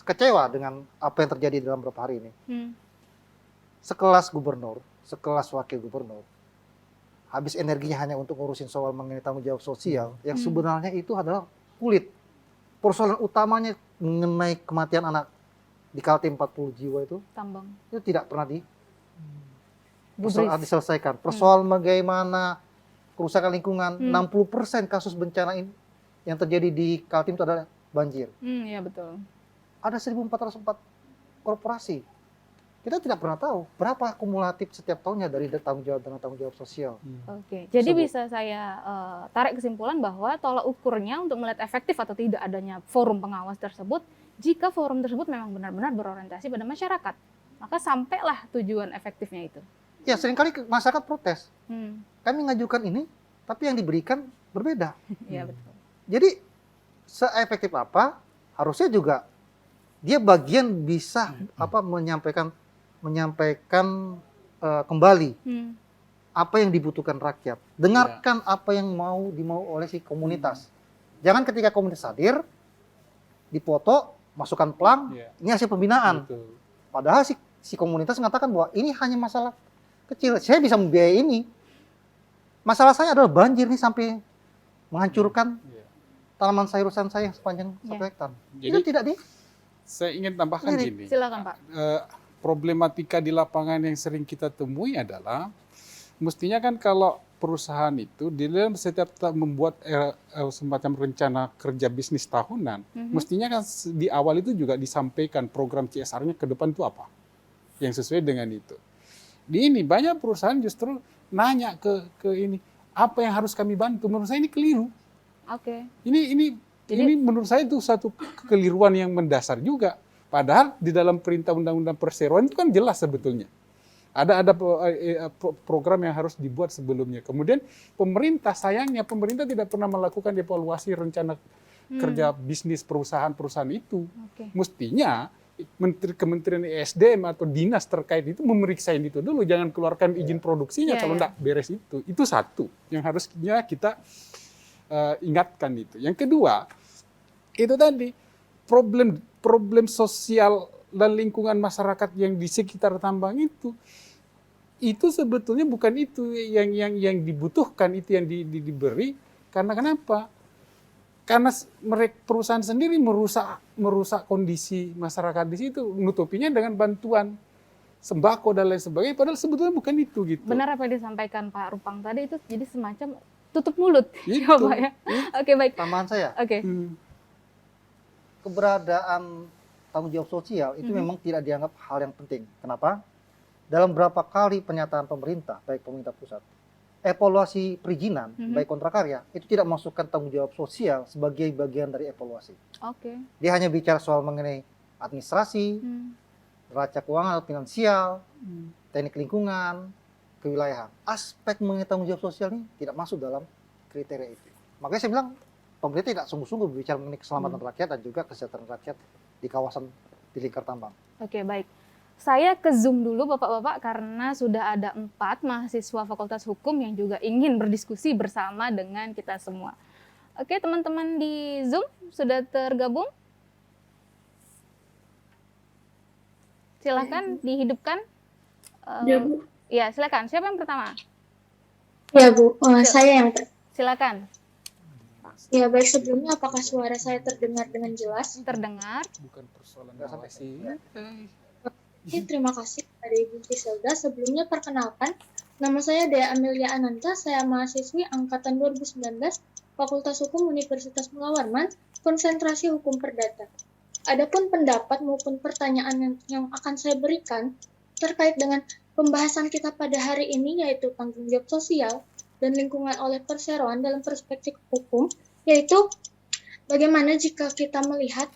kecewa dengan apa yang terjadi dalam beberapa hari ini. Sekelas gubernur, sekelas wakil gubernur, habis energinya hanya untuk ngurusin soal mengenai tanggung jawab sosial, yang sebenarnya itu adalah kulit. Persoalan utamanya mengenai kematian anak di Kaltim 40 jiwa itu, tambang, itu tidak pernah diselesaikan. Persoalan bagaimana kerusakan lingkungan, 60% kasus bencana ini yang terjadi di Kaltim itu adalah banjir. Iya, betul. Ada 1.404 korporasi kita tidak pernah tahu berapa kumulatif setiap tahunnya dari tanggung jawab dan tanggung jawab sosial. Oke, jadi bisa saya tarik kesimpulan bahwa tolak ukurnya untuk melihat efektif atau tidak adanya forum pengawas tersebut, jika forum tersebut memang benar-benar berorientasi pada masyarakat, maka sampailah tujuan efektifnya itu. Ya, seringkali masyarakat protes. Kami mengajukan ini, tapi yang diberikan berbeda. Iya, betul. Jadi, seefektif apa, harusnya juga dia bagian bisa menyampaikan kembali apa yang dibutuhkan rakyat. Dengarkan apa yang dimau oleh si komunitas. Jangan ketika komunitas hadir, dipoto, masukkan plang, ini hasil pembinaan. Padahal si komunitas mengatakan bahwa ini hanya masalah kecil. Saya bisa membiayai ini. Masalah saya adalah banjir nih sampai menghancurkan tanaman sayuran saya yang sepanjang 1 hektar. Jadi, itu tidak saya ingin tambahkan gini. Silakan, Pak. Problematika di lapangan yang sering kita temui adalah mestinya kan kalau perusahaan itu di dalam setiap membuat semacam rencana kerja bisnis tahunan, mestinya kan di awal itu juga disampaikan program CSR-nya ke depan itu apa yang sesuai dengan itu. Di ini banyak perusahaan justru nanya ke ini apa yang harus kami bantu. Menurut saya ini keliru. Oke. Ini menurut saya itu satu kekeliruan yang mendasar juga. Padahal di dalam perintah undang-undang perseroan itu kan jelas sebetulnya. Ada program yang harus dibuat sebelumnya. Kemudian sayangnya pemerintah tidak pernah melakukan evaluasi rencana kerja bisnis perusahaan-perusahaan itu. Mestinya Kementerian ESDM atau dinas terkait itu memeriksain itu dulu, jangan keluarkan izin produksinya kalau enggak beres itu. Itu satu yang harusnya kita ingatkan itu. Yang kedua, itu tadi problem sosial dan lingkungan masyarakat yang di sekitar tambang itu sebetulnya bukan itu yang dibutuhkan, itu yang diberi. Karena kenapa? Karena perusahaan sendiri merusak kondisi masyarakat di situ, menutupinya dengan bantuan sembako dan lain sebagainya. Padahal sebetulnya bukan itu gitu. Benar apa yang disampaikan Pak Rupang tadi, itu jadi semacam tutup mulut. Itu. Ya, Pak, ya? Oke, baik. Tambahan saya. Oke. Keberadaan tanggung jawab sosial itu memang tidak dianggap hal yang penting. Kenapa? Dalam beberapa kali pernyataan pemerintah, baik pemerintah pusat, evaluasi perizinan, baik kontrakarya, itu tidak memasukkan tanggung jawab sosial sebagai bagian dari evaluasi. Dia hanya bicara soal mengenai administrasi, neraca keuangan atau finansial, teknik lingkungan, kewilayahan. Aspek mengenai tanggung jawab sosial ini tidak masuk dalam kriteria itu. Makanya saya bilang, pemerintah tidak sungguh-sungguh berbicara mengenai keselamatan rakyat dan juga kesejahteraan rakyat di kawasan di lingkar tambang. Oke, baik. Saya ke Zoom dulu Bapak-Bapak karena sudah ada 4 mahasiswa Fakultas Hukum yang juga ingin berdiskusi bersama dengan kita semua. Oke, teman-teman di Zoom sudah tergabung? Silakan dihidupkan. Ya, Bu. Ya, silakan. Siapa yang pertama? Ya, Bu. Saya yang silakan. Ya, baik, sebelumnya apakah suara saya terdengar dengan jelas? Terdengar. Bukan persoalan sampai sih. Terima kasih kepada Ibu Fiselda. Sebelumnya perkenalkan, nama saya Dea Amelia Ananta, saya mahasiswi angkatan 2019 Fakultas Hukum Universitas Mula Warman, konsentrasi Hukum Perdata. Adapun pendapat maupun pertanyaan yang akan saya berikan terkait dengan pembahasan kita pada hari ini, yaitu tanggung jawab sosial dan lingkungan oleh perseroan dalam perspektif hukum, yaitu bagaimana jika kita melihat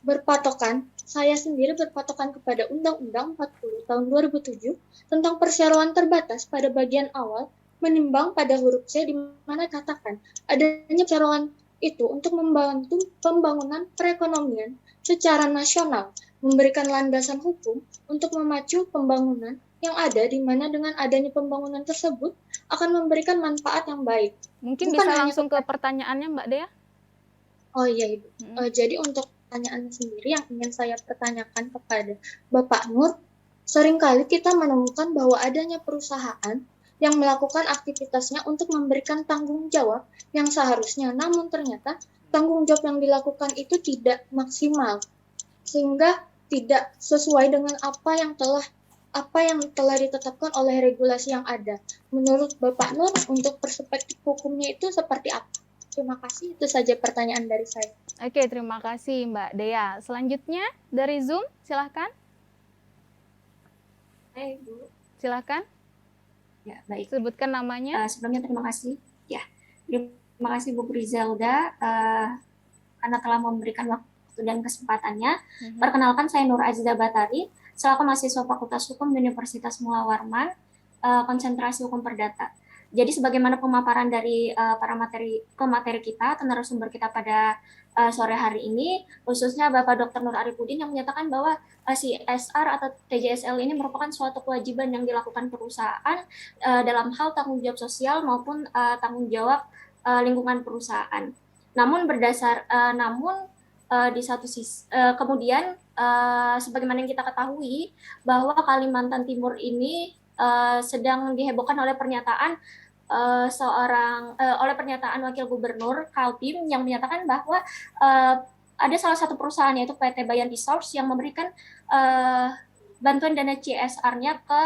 berpatokan, saya sendiri berpatokan kepada Undang-Undang 40 tahun 2007 tentang perseroan terbatas pada bagian awal menimbang pada huruf C di mana katakan adanya perseroan itu untuk membantu pembangunan perekonomian secara nasional, memberikan landasan hukum untuk memacu pembangunan yang ada di mana dengan adanya pembangunan tersebut akan memberikan manfaat yang baik. Mungkin bukan bisa langsung ke pertanyaannya Mbak Dea? Oh iya Ibu. Jadi untuk pertanyaan sendiri yang ingin saya pertanyakan kepada Bapak Nur, seringkali kita menemukan bahwa adanya perusahaan yang melakukan aktivitasnya untuk memberikan tanggung jawab yang seharusnya, namun ternyata tanggung jawab yang dilakukan itu tidak maksimal, sehingga tidak sesuai dengan apa yang telah ditetapkan oleh regulasi yang ada. Menurut Bapak Nur, untuk perspektif hukumnya itu seperti apa? Terima kasih, itu saja pertanyaan dari saya. Oke, terima kasih Mbak Dea. Selanjutnya dari Zoom, silahkan. Hai Bu. Silakan. Ya, baik. Sebutkan namanya. Sebelumnya terima kasih. Ya, terima kasih Bu Grizelda karena telah memberikan waktu dan kesempatannya. Perkenalkan, saya Nur Aziza Batari, selaku mahasiswa Fakultas Hukum Universitas Mula Warman, konsentrasi Hukum Perdata. Jadi sebagaimana pemaparan dari para pemateri kita atau narasumber kita pada sore hari ini, khususnya Bapak Dr. Nur Arifudin yang menyatakan bahwa CSR atau TJSL ini merupakan suatu kewajiban yang dilakukan perusahaan dalam hal tanggung jawab sosial maupun tanggung jawab lingkungan perusahaan. Namun di satu sisi kemudian sebagaimana yang kita ketahui bahwa Kalimantan Timur ini sedang dihebohkan oleh pernyataan oleh pernyataan Wakil Gubernur Kaltim yang menyatakan bahwa ada salah satu perusahaan yaitu PT Bayan Resource yang memberikan bantuan dana CSR-nya ke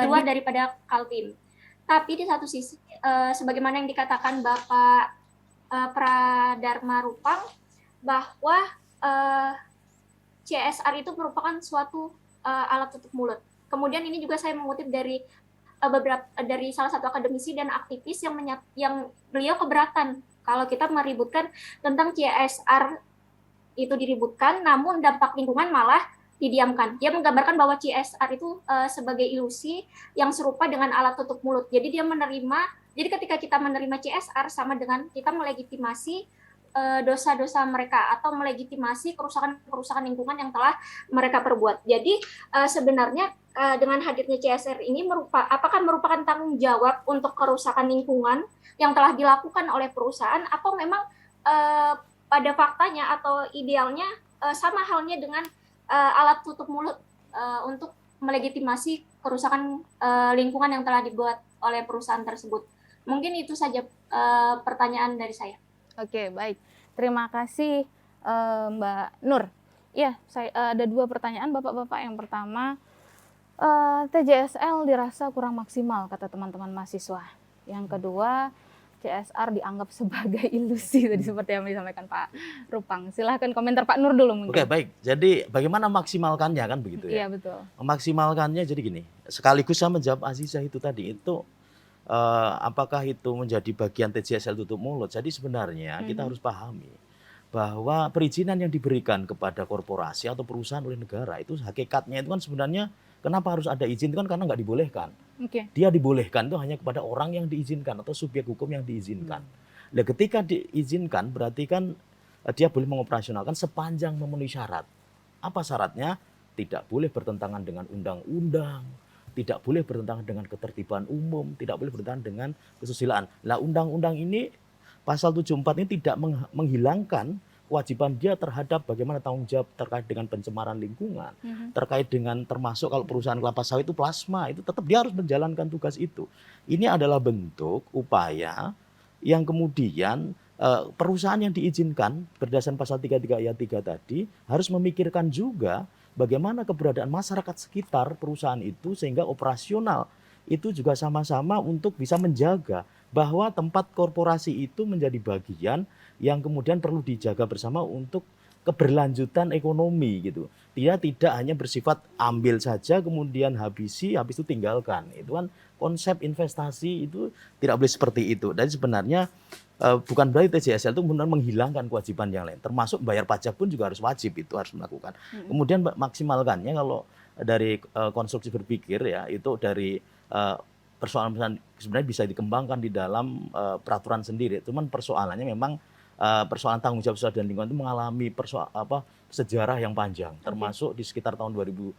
luar daripada Kaltim. Tapi di satu sisi sebagaimana yang dikatakan Bapak Pradharma Rupang bahwa CSR itu merupakan suatu alat tutup mulut. Kemudian ini juga saya mengutip dari dari salah satu akademisi dan aktivis yang beliau keberatan kalau kita meributkan tentang CSR itu diributkan, namun dampak lingkungan malah didiamkan. Dia menggambarkan bahwa CSR itu sebagai ilusi yang serupa dengan alat tutup mulut. Jadi jadi ketika kita menerima CSR sama dengan kita melegitimasi dosa-dosa mereka atau melegitimasi kerusakan lingkungan yang telah mereka perbuat. Jadi sebenarnya dengan hadirnya CSR ini apakah merupakan tanggung jawab untuk kerusakan lingkungan yang telah dilakukan oleh perusahaan atau memang pada faktanya atau idealnya sama halnya dengan alat tutup mulut untuk melegitimasi kerusakan lingkungan yang telah dibuat oleh perusahaan tersebut. Mungkin itu saja pertanyaan dari saya. Oke, baik. Terima kasih Mbak Nur. Ya, ada 2 pertanyaan Bapak-Bapak. Yang pertama, TJSL dirasa kurang maksimal kata teman-teman mahasiswa. Yang kedua, CSR dianggap sebagai ilusi tadi seperti yang disampaikan Pak Rupang. Silahkan komentar Pak Nur dulu mungkin. Oke, baik. Jadi bagaimana maksimalkannya kan begitu ya? Iya, betul. Memaksimalkannya jadi gini, sekaligus saya menjawab Azizah itu tadi, itu apakah itu menjadi bagian TJSL tutup mulut. Jadi sebenarnya kita harus pahami bahwa perizinan yang diberikan kepada korporasi atau perusahaan oleh negara itu hakikatnya itu kan sebenarnya kenapa harus ada izin itu kan karena nggak dibolehkan. Dia dibolehkan itu hanya kepada orang yang diizinkan atau subjek hukum yang diizinkan. Nah, ketika diizinkan berarti kan dia boleh mengoperasionalkan sepanjang memenuhi syarat. Apa syaratnya? Tidak boleh bertentangan dengan undang-undang, tidak boleh bertentangan dengan ketertiban umum, tidak boleh bertentangan dengan kesusilaan. Nah, undang-undang ini pasal 74 ini tidak menghilangkan kewajiban dia terhadap bagaimana tanggung jawab terkait dengan pencemaran lingkungan, terkait dengan termasuk kalau perusahaan kelapa sawit itu plasma, itu tetap dia harus menjalankan tugas itu. Ini adalah bentuk upaya yang kemudian perusahaan yang diizinkan berdasarkan pasal 33 ayat 3 tadi harus memikirkan juga bagaimana keberadaan masyarakat sekitar perusahaan itu sehingga operasional itu juga sama-sama untuk bisa menjaga bahwa tempat korporasi itu menjadi bagian yang kemudian perlu dijaga bersama untuk keberlanjutan ekonomi gitu. Dia tidak hanya bersifat ambil saja kemudian habis itu tinggalkan. Itu kan konsep investasi itu tidak boleh seperti itu. Dan sebenarnya bukan berarti TJSL itu benar menghilangkan kewajiban yang lain. Termasuk bayar pajak pun juga harus wajib, itu harus melakukan. Kemudian maksimalkannya kalau dari konstruksi berpikir ya itu dari persoalan sebenarnya bisa dikembangkan di dalam peraturan sendiri. Cuman persoalannya memang persoalan tanggung jawab sosial dan lingkungan itu mengalami sejarah yang panjang, termasuk di sekitar tahun 2010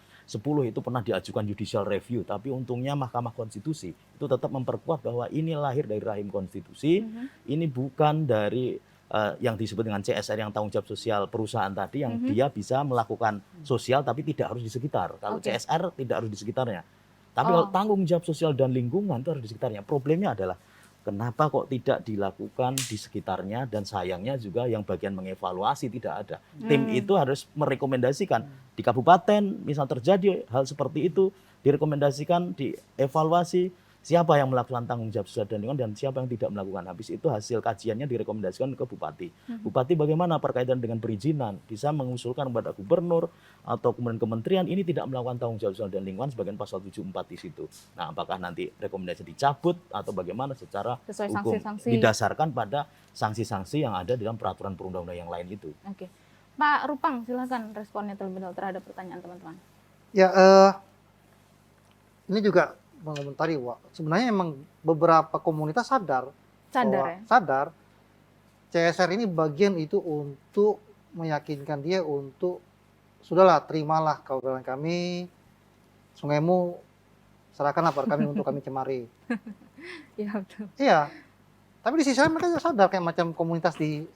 itu pernah diajukan judicial review, tapi untungnya Mahkamah Konstitusi itu tetap memperkuat bahwa ini lahir dari rahim konstitusi, ini bukan dari yang disebut dengan CSR yang tanggung jawab sosial perusahaan tadi yang dia bisa melakukan sosial tapi tidak harus di sekitar. Kalau CSR tidak harus di sekitarnya. Tapi kalau tanggung jawab sosial dan lingkungan itu harus di sekitarnya. Problemnya adalah kenapa kok tidak dilakukan di sekitarnya dan sayangnya juga yang bagian mengevaluasi tidak ada. Tim itu harus merekomendasikan di kabupaten misal terjadi hal seperti itu, direkomendasikan, dievaluasi siapa yang melakukan tanggung jawab sosial dan lingkungan dan siapa yang tidak melakukan. Habis itu hasil kajiannya direkomendasikan ke Bupati. Bupati bagaimana berkaitan dengan perizinan, bisa mengusulkan kepada gubernur atau kemudian kementerian ini tidak melakukan tanggung jawab sosial dan lingkungan sebagian pasal 74 di situ. Nah, apakah nanti rekomendasi dicabut atau bagaimana secara sesuai hukum sanksi-sanksi. didasarkan pada sanksi-sanksi yang ada dalam peraturan perundang-undangan yang lain itu. Oke. Pak Rupang, silakan responnya terlebih dahulu terhadap pertanyaan teman-teman. Ya, ini juga mengomentari, Wak. Sebenarnya emang beberapa komunitas sadar CSR ini bagian itu untuk meyakinkan dia untuk sudahlah, terimalah kegagalan kami, sungaimu serahkanlah pada kami untuk kami cemari. Iya betul. Iya. Tapi di sisi lain mereka sadar kayak macam komunitas di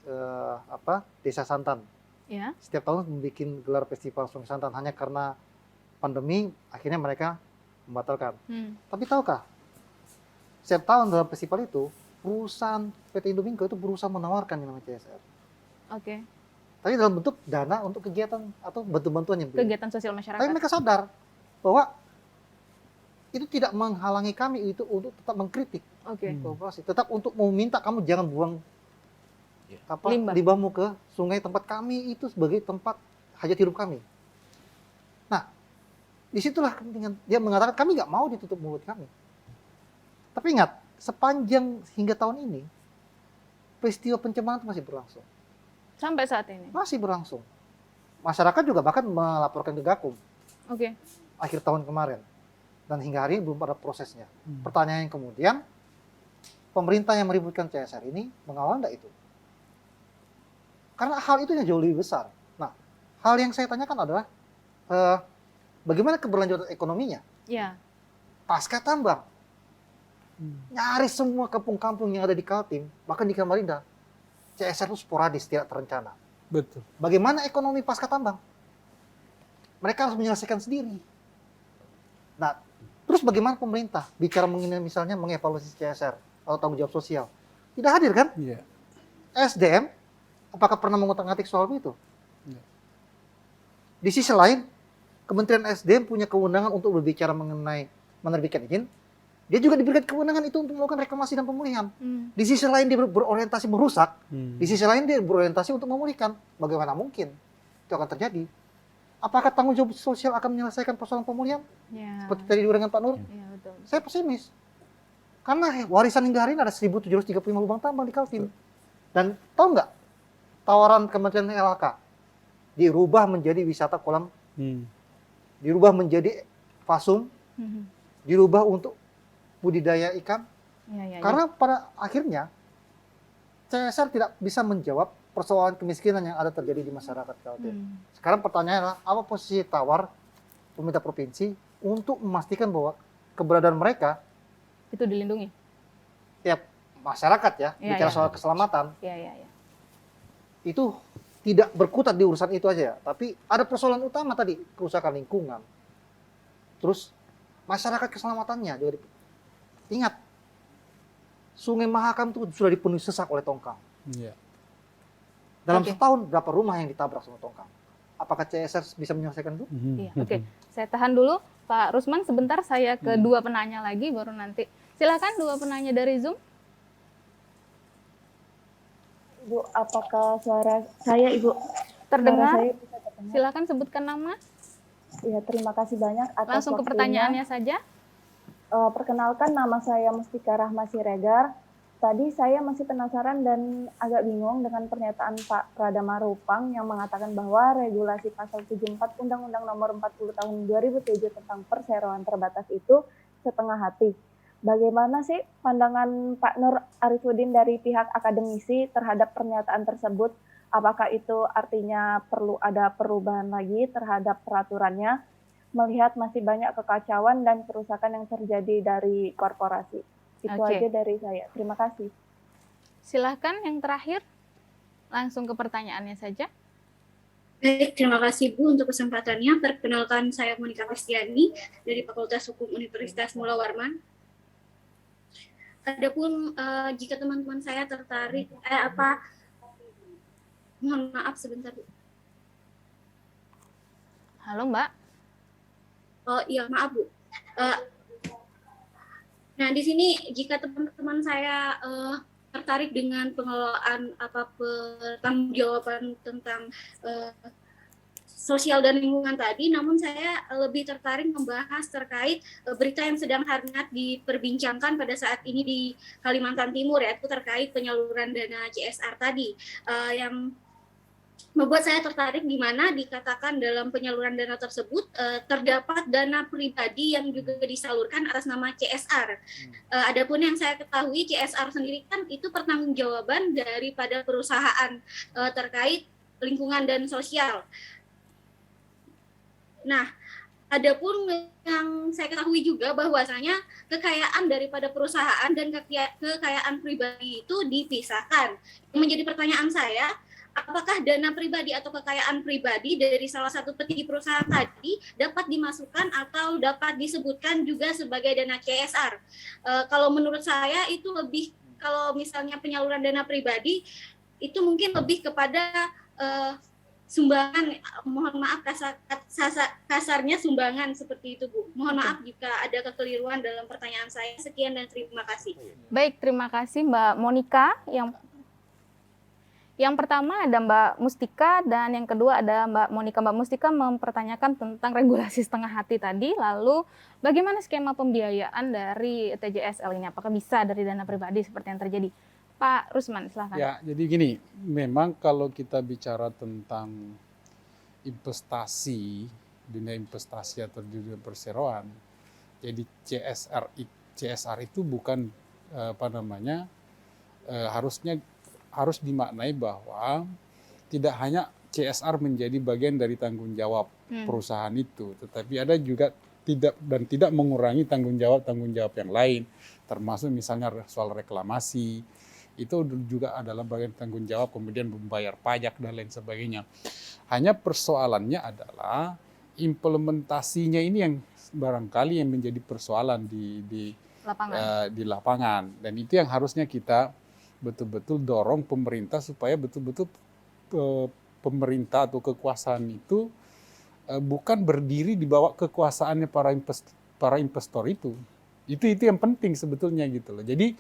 Desa Santan. Ya. Setiap tahun membuat gelar festival Sungai Santan hanya karena pandemi akhirnya mereka membatalkan. Tapi tahukah, setiap tahun dalam festival itu perusahaan PT Indomingo itu berusaha menawarkan yang namanya CSR. Oke. Tapi dalam bentuk dana untuk kegiatan atau bantuan-bantuan yang kegiatan sosial masyarakat. Tapi mereka sadar bahwa itu tidak menghalangi kami itu untuk tetap mengkritik korporasi, tetap untuk meminta kamu jangan buang limbahmu ke sungai tempat kami itu sebagai tempat hajat hidup kami. Nah, disitulah kepentingan dia mengatakan kami nggak mau ditutup mulut kami. Tapi ingat, sepanjang hingga tahun ini peristiwa pencemaran itu masih berlangsung. Sampai saat ini? Masih berlangsung. Masyarakat juga bahkan melaporkan ke Gakum. Akhir tahun kemarin. Dan hingga hari ini belum ada prosesnya. Pertanyaan kemudian, pemerintah yang meributkan CSR ini mengawal enggak itu? Karena hal itu yang jauh lebih besar. Nah, hal yang saya tanyakan adalah bagaimana keberlanjutan ekonominya? Ya. Pasca tambang. Nyaris semua kampung-kampung yang ada di Kaltim, bahkan di Samarinda, CSR itu sporadis, tidak terencana. Betul. Bagaimana ekonomi pasca tambang? Mereka harus menyelesaikan sendiri. Nah, terus bagaimana pemerintah bicara mengenai misalnya mengevaluasi CSR atau tanggung jawab sosial? Tidak hadir kan? Iya. SDM, apakah pernah mengutak-ngatik soal itu? Iya. Di sisi lain, Kementerian SDM punya kewenangan untuk berbicara mengenai menerbitkan izin. Dia juga diberikan kewenangan itu untuk melakukan reklamasi dan pemulihan. Di sisi lain dia berorientasi merusak, di sisi lain dia berorientasi untuk memulihkan. Bagaimana mungkin itu akan terjadi? Apakah tanggung jawab sosial akan menyelesaikan persoalan pemulihan? Ya. Seperti tadi dengan Pak Nur? Ya, betul. Saya pesimis. Karena warisan hingga hari ini ada 1.735 lubang tambang di Kaltim. Dan tahu nggak, tawaran Kementerian LHK dirubah menjadi wisata kolam, dirubah menjadi fasum, dirubah untuk budidaya ikan. Karena pada akhirnya CSR tidak bisa menjawab persoalan kemiskinan yang ada terjadi di masyarakat Kaltim. Sekarang pertanyaannya adalah apa posisi tawar pemerintah provinsi untuk memastikan bahwa keberadaan mereka itu dilindungi. Ya, masyarakat ya, bicara soal keselamatan. Itu tidak berkutat di urusan itu aja, tapi ada persoalan utama tadi, kerusakan lingkungan. Terus masyarakat keselamatannya juga ingat, Sungai Mahakam itu sudah dipenuhi sesak oleh tongkang. Dalam setahun berapa rumah yang ditabrak sama tongkang? Apakah CSR bisa menyelesaikan itu? Oke. Saya tahan dulu, Pak Rusman. Sebentar saya ke dua penanya lagi, baru nanti. Silakan dua penanya dari Zoom. Ibu, apakah suara saya, Ibu? Terdengar? Saya bisa terdengar? Silakan sebutkan nama. Ya, terima kasih banyak atas langsung ke waktunya. Pertanyaannya saja. Perkenalkan, nama saya Mustika Rahma Siregar. Tadi saya masih penasaran dan agak bingung dengan pernyataan Pak Pradama Rupang yang mengatakan bahwa regulasi pasal 74 Undang-Undang Nomor 40 Tahun 2007 tentang perseroan terbatas itu setengah hati. Bagaimana sih pandangan Pak Nur Arifuddin dari pihak akademisi terhadap pernyataan tersebut? Apakah itu artinya perlu ada perubahan lagi terhadap peraturannya, melihat masih banyak kekacauan dan kerusakan yang terjadi dari korporasi? Itu aja dari saya. Terima kasih. Silahkan yang terakhir, langsung ke pertanyaannya saja. Baik, terima kasih Bu untuk kesempatannya. Perkenalkan, saya Monika Kristiani dari Fakultas Hukum Universitas Mula Warman. Adapun jika teman-teman saya tertarik, mohon maaf sebentar Bu. Halo Mbak. Oh iya, maaf Bu. Nah, di sini jika teman-teman saya tertarik dengan pengelolaan pertanggungjawaban tentang sosial dan lingkungan tadi, namun saya lebih tertarik membahas terkait berita yang sedang hangat diperbincangkan pada saat ini di Kalimantan Timur, yaitu terkait penyaluran dana CSR tadi, yang membuat saya tertarik di mana dikatakan dalam penyaluran dana tersebut terdapat dana pribadi yang juga disalurkan atas nama CSR. Adapun yang saya ketahui, CSR sendiri kan itu pertanggungjawaban daripada perusahaan terkait lingkungan dan sosial. Nah, adapun yang saya ketahui juga bahwasanya kekayaan daripada perusahaan dan kekayaan pribadi itu dipisahkan. Yang menjadi pertanyaan saya, apakah dana pribadi atau kekayaan pribadi dari salah satu petinggi perusahaan tadi dapat dimasukkan atau dapat disebutkan juga sebagai dana CSR? Kalau menurut saya itu lebih, kalau misalnya penyaluran dana pribadi itu mungkin lebih kepada sumbangan, mohon maaf kasarnya sumbangan seperti itu, Bu. Mohon maaf jika ada kekeliruan dalam pertanyaan saya. Sekian dan terima kasih. Baik, terima kasih Mbak Monika. Yang pertama ada Mbak Mustika dan yang kedua ada Mbak Monika. Mbak Mustika mempertanyakan tentang regulasi setengah hati tadi, lalu bagaimana skema pembiayaan dari TJSL ini? Apakah bisa dari dana pribadi seperti yang terjadi? Pak Rusman, silahkan. Ya, jadi gini, memang kalau kita bicara tentang investasi, dunia investasi atau dunia perseroan, jadi CSR itu bukan harus dimaknai bahwa tidak hanya CSR menjadi bagian dari tanggung jawab perusahaan itu, tetapi ada juga tidak mengurangi tanggung jawab yang lain, termasuk misalnya soal reklamasi. Itu juga adalah bagian tanggung jawab, kemudian membayar pajak dan lain sebagainya. Hanya persoalannya adalah implementasinya ini yang barangkali yang menjadi persoalan di lapangan. Dan itu yang harusnya kita betul-betul dorong pemerintah supaya betul-betul pemerintah atau kekuasaan itu bukan berdiri di bawah kekuasaannya para investor itu. Itu yang penting sebetulnya gitu loh. Jadi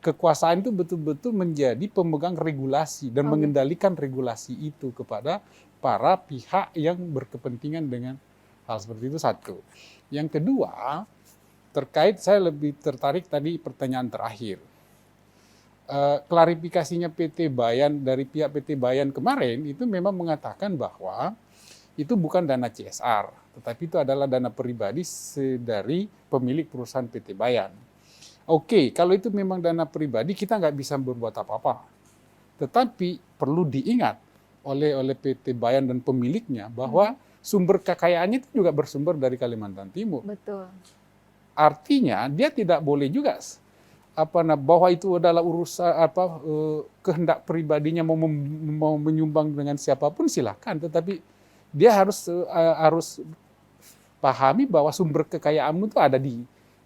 kekuasaan itu betul-betul menjadi pemegang regulasi dan mengendalikan regulasi itu kepada para pihak yang berkepentingan dengan hal seperti itu, satu. Yang kedua, saya lebih tertarik tadi pertanyaan terakhir. Klarifikasinya PT Bayan dari pihak PT Bayan kemarin itu memang mengatakan bahwa itu bukan dana CSR, tetapi itu adalah dana pribadi dari pemilik perusahaan PT Bayan. Oke, kalau itu memang dana pribadi, kita nggak bisa berbuat apa-apa. Tetapi perlu diingat oleh PT Bayan dan pemiliknya bahwa sumber kekayaannya itu juga bersumber dari Kalimantan Timur. Betul. Artinya dia tidak boleh juga bahwa itu adalah urusan kehendak pribadinya mau menyumbang dengan siapapun silakan, tetapi dia harus pahami bahwa sumber kekayaanmu itu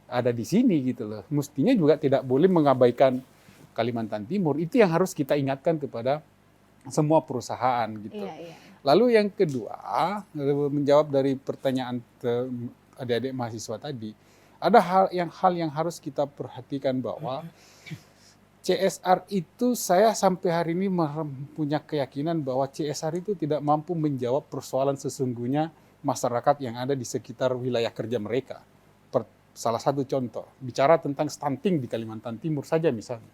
ada di sini gitu loh. Mestinya juga tidak boleh mengabaikan Kalimantan Timur. Itu yang harus kita ingatkan kepada semua perusahaan gitu. Iya. Lalu yang kedua, menjawab dari pertanyaan adik-adik mahasiswa tadi, ada hal yang harus kita perhatikan bahwa CSR itu saya sampai hari ini punya keyakinan bahwa CSR itu tidak mampu menjawab persoalan sesungguhnya masyarakat yang ada di sekitar wilayah kerja mereka. Salah satu contoh, bicara tentang stunting di Kalimantan Timur saja misalnya.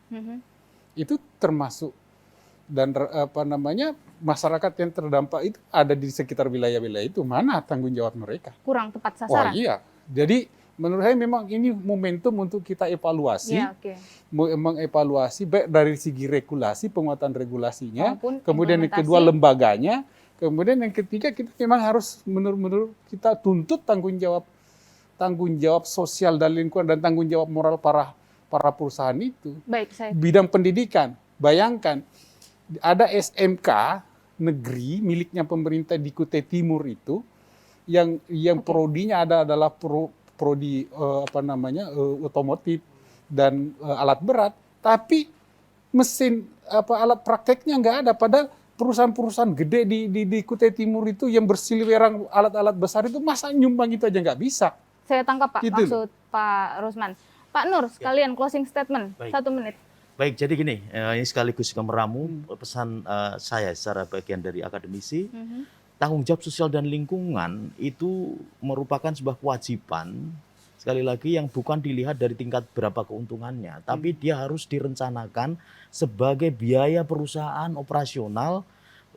Itu termasuk dan masyarakat yang terdampak itu ada di sekitar wilayah-wilayah itu, mana tanggung jawab mereka? Kurang tepat sasaran. Iya. Jadi menurut saya memang ini momentum untuk kita evaluasi, mengevaluasi baik dari segi regulasi, penguatan regulasinya, kemudian yang kedua lembaganya, kemudian yang ketiga kita memang harus menurut kita tuntut tanggung jawab sosial dan lingkungan dan tanggung jawab moral para perusahaan itu. Baik, bidang pendidikan, bayangkan ada SMK negeri miliknya pemerintah di Kutai Timur itu yang prodinya adalah prodi otomotif dan alat berat, tapi mesin alat prakteknya nggak ada, padahal perusahaan-perusahaan gede di Kutai Timur itu yang bersiliweran alat-alat besar itu masa nyumbang itu aja nggak bisa. Saya tangkap Pak, maksud Pak Rusman. Pak Nur, sekalian closing statement, Baik. 1 menit. Baik, jadi gini, ini sekaligus juga meramu pesan saya secara bagian dari akademisi. Tanggung jawab sosial dan lingkungan itu merupakan sebuah kewajiban, sekali lagi yang bukan dilihat dari tingkat berapa keuntungannya, tapi dia harus direncanakan sebagai biaya perusahaan operasional,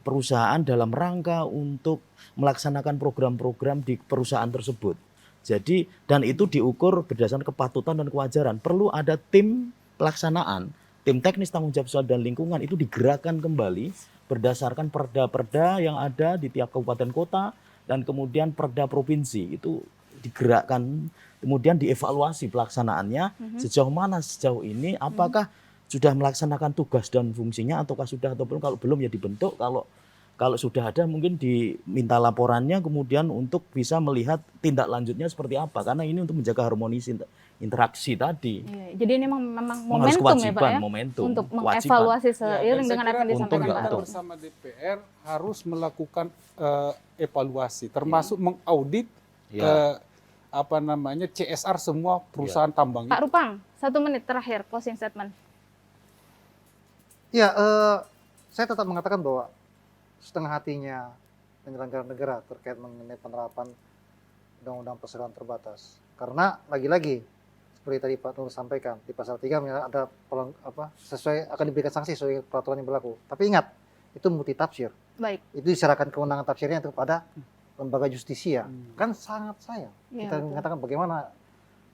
perusahaan dalam rangka untuk melaksanakan program-program di perusahaan tersebut. Jadi, dan itu diukur berdasarkan kepatutan dan kewajaran. Perlu ada tim pelaksanaan, tim teknis tanggung jawab sosial dan lingkungan itu digerakkan kembali berdasarkan perda-perda yang ada di tiap kabupaten kota dan kemudian perda provinsi itu digerakkan, kemudian dievaluasi pelaksanaannya sejauh ini apakah sudah melaksanakan tugas dan fungsinya ataukah sudah atau belum. Kalau belum ya dibentuk, kalau sudah ada mungkin diminta laporannya kemudian untuk bisa melihat tindak lanjutnya seperti apa, karena ini untuk menjaga harmonis interaksi tadi. Iya, jadi ini memang momentum ya Pak ya, untuk mengevaluasi seiring dengan apa yang disampaikan Pak Nur. Bersama DPR harus melakukan evaluasi, termasuk mengaudit CSR semua perusahaan tambang. Pak Rupang, 1 menit terakhir closing statement. Ya, saya tetap mengatakan bahwa setengah hatinya penyelenggara negara terkait mengenai penerapan undang-undang perseroan terbatas. Karena lagi-lagi seperti tadi Pak Nur sampaikan di pasal 3 ada sesuai akan diberikan sanksi sesuai peraturan yang berlaku. Tapi ingat, itu multi tafsir. Baik. Itu diserahkan kewenangan tafsirnya itu kepada lembaga justisia. Kan sangat sayang. Ya, kita mengatakan bagaimana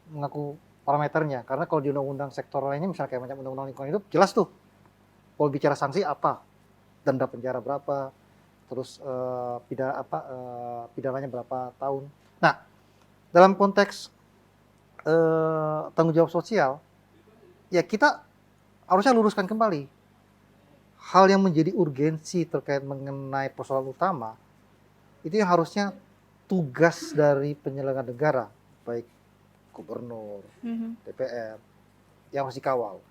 mengaku parameternya. Karena kalau di undang-undang sektor lainnya misalnya kayak macam undang-undang lingkungan hidup jelas tuh. Kalau bicara sanksi apa? Denda penjara berapa? Terus pidananya berapa tahun? Nah, dalam konteks tanggung jawab sosial, ya kita harusnya luruskan kembali hal yang menjadi urgensi terkait mengenai persoalan utama itu yang harusnya tugas dari penyelenggara negara, baik gubernur, DPR, yang harus dikawal.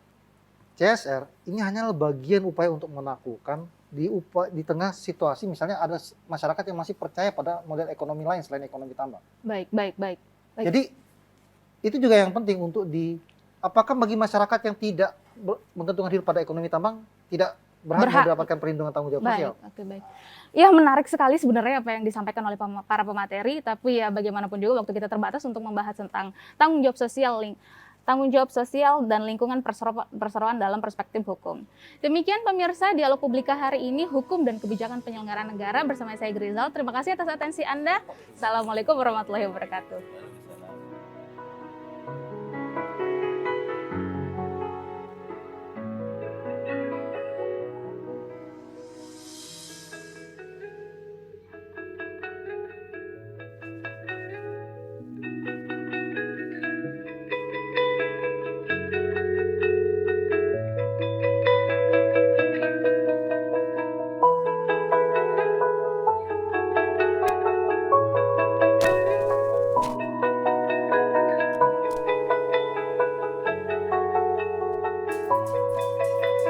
CSR ini hanyalah bagian upaya untuk menaklukkan di tengah situasi misalnya ada masyarakat yang masih percaya pada model ekonomi lain selain ekonomi tambang. Baik. Jadi itu juga yang penting untuk apakah bagi masyarakat yang tidak menggantungkan hidup pada ekonomi tambang tidak berhak mendapatkan perlindungan tanggung jawab sosial. Baik. Ya, menarik sekali sebenarnya apa yang disampaikan oleh para pemateri, tapi ya bagaimanapun juga waktu kita terbatas untuk membahas tentang tanggung jawab sosial dan lingkungan perseroan dalam perspektif hukum. Demikian pemirsa Dialog Publika hari ini, hukum dan kebijakan penyelenggaraan negara bersama saya Grizal. Terima kasih atas atensi Anda. Assalamualaikum warahmatullahi wabarakatuh.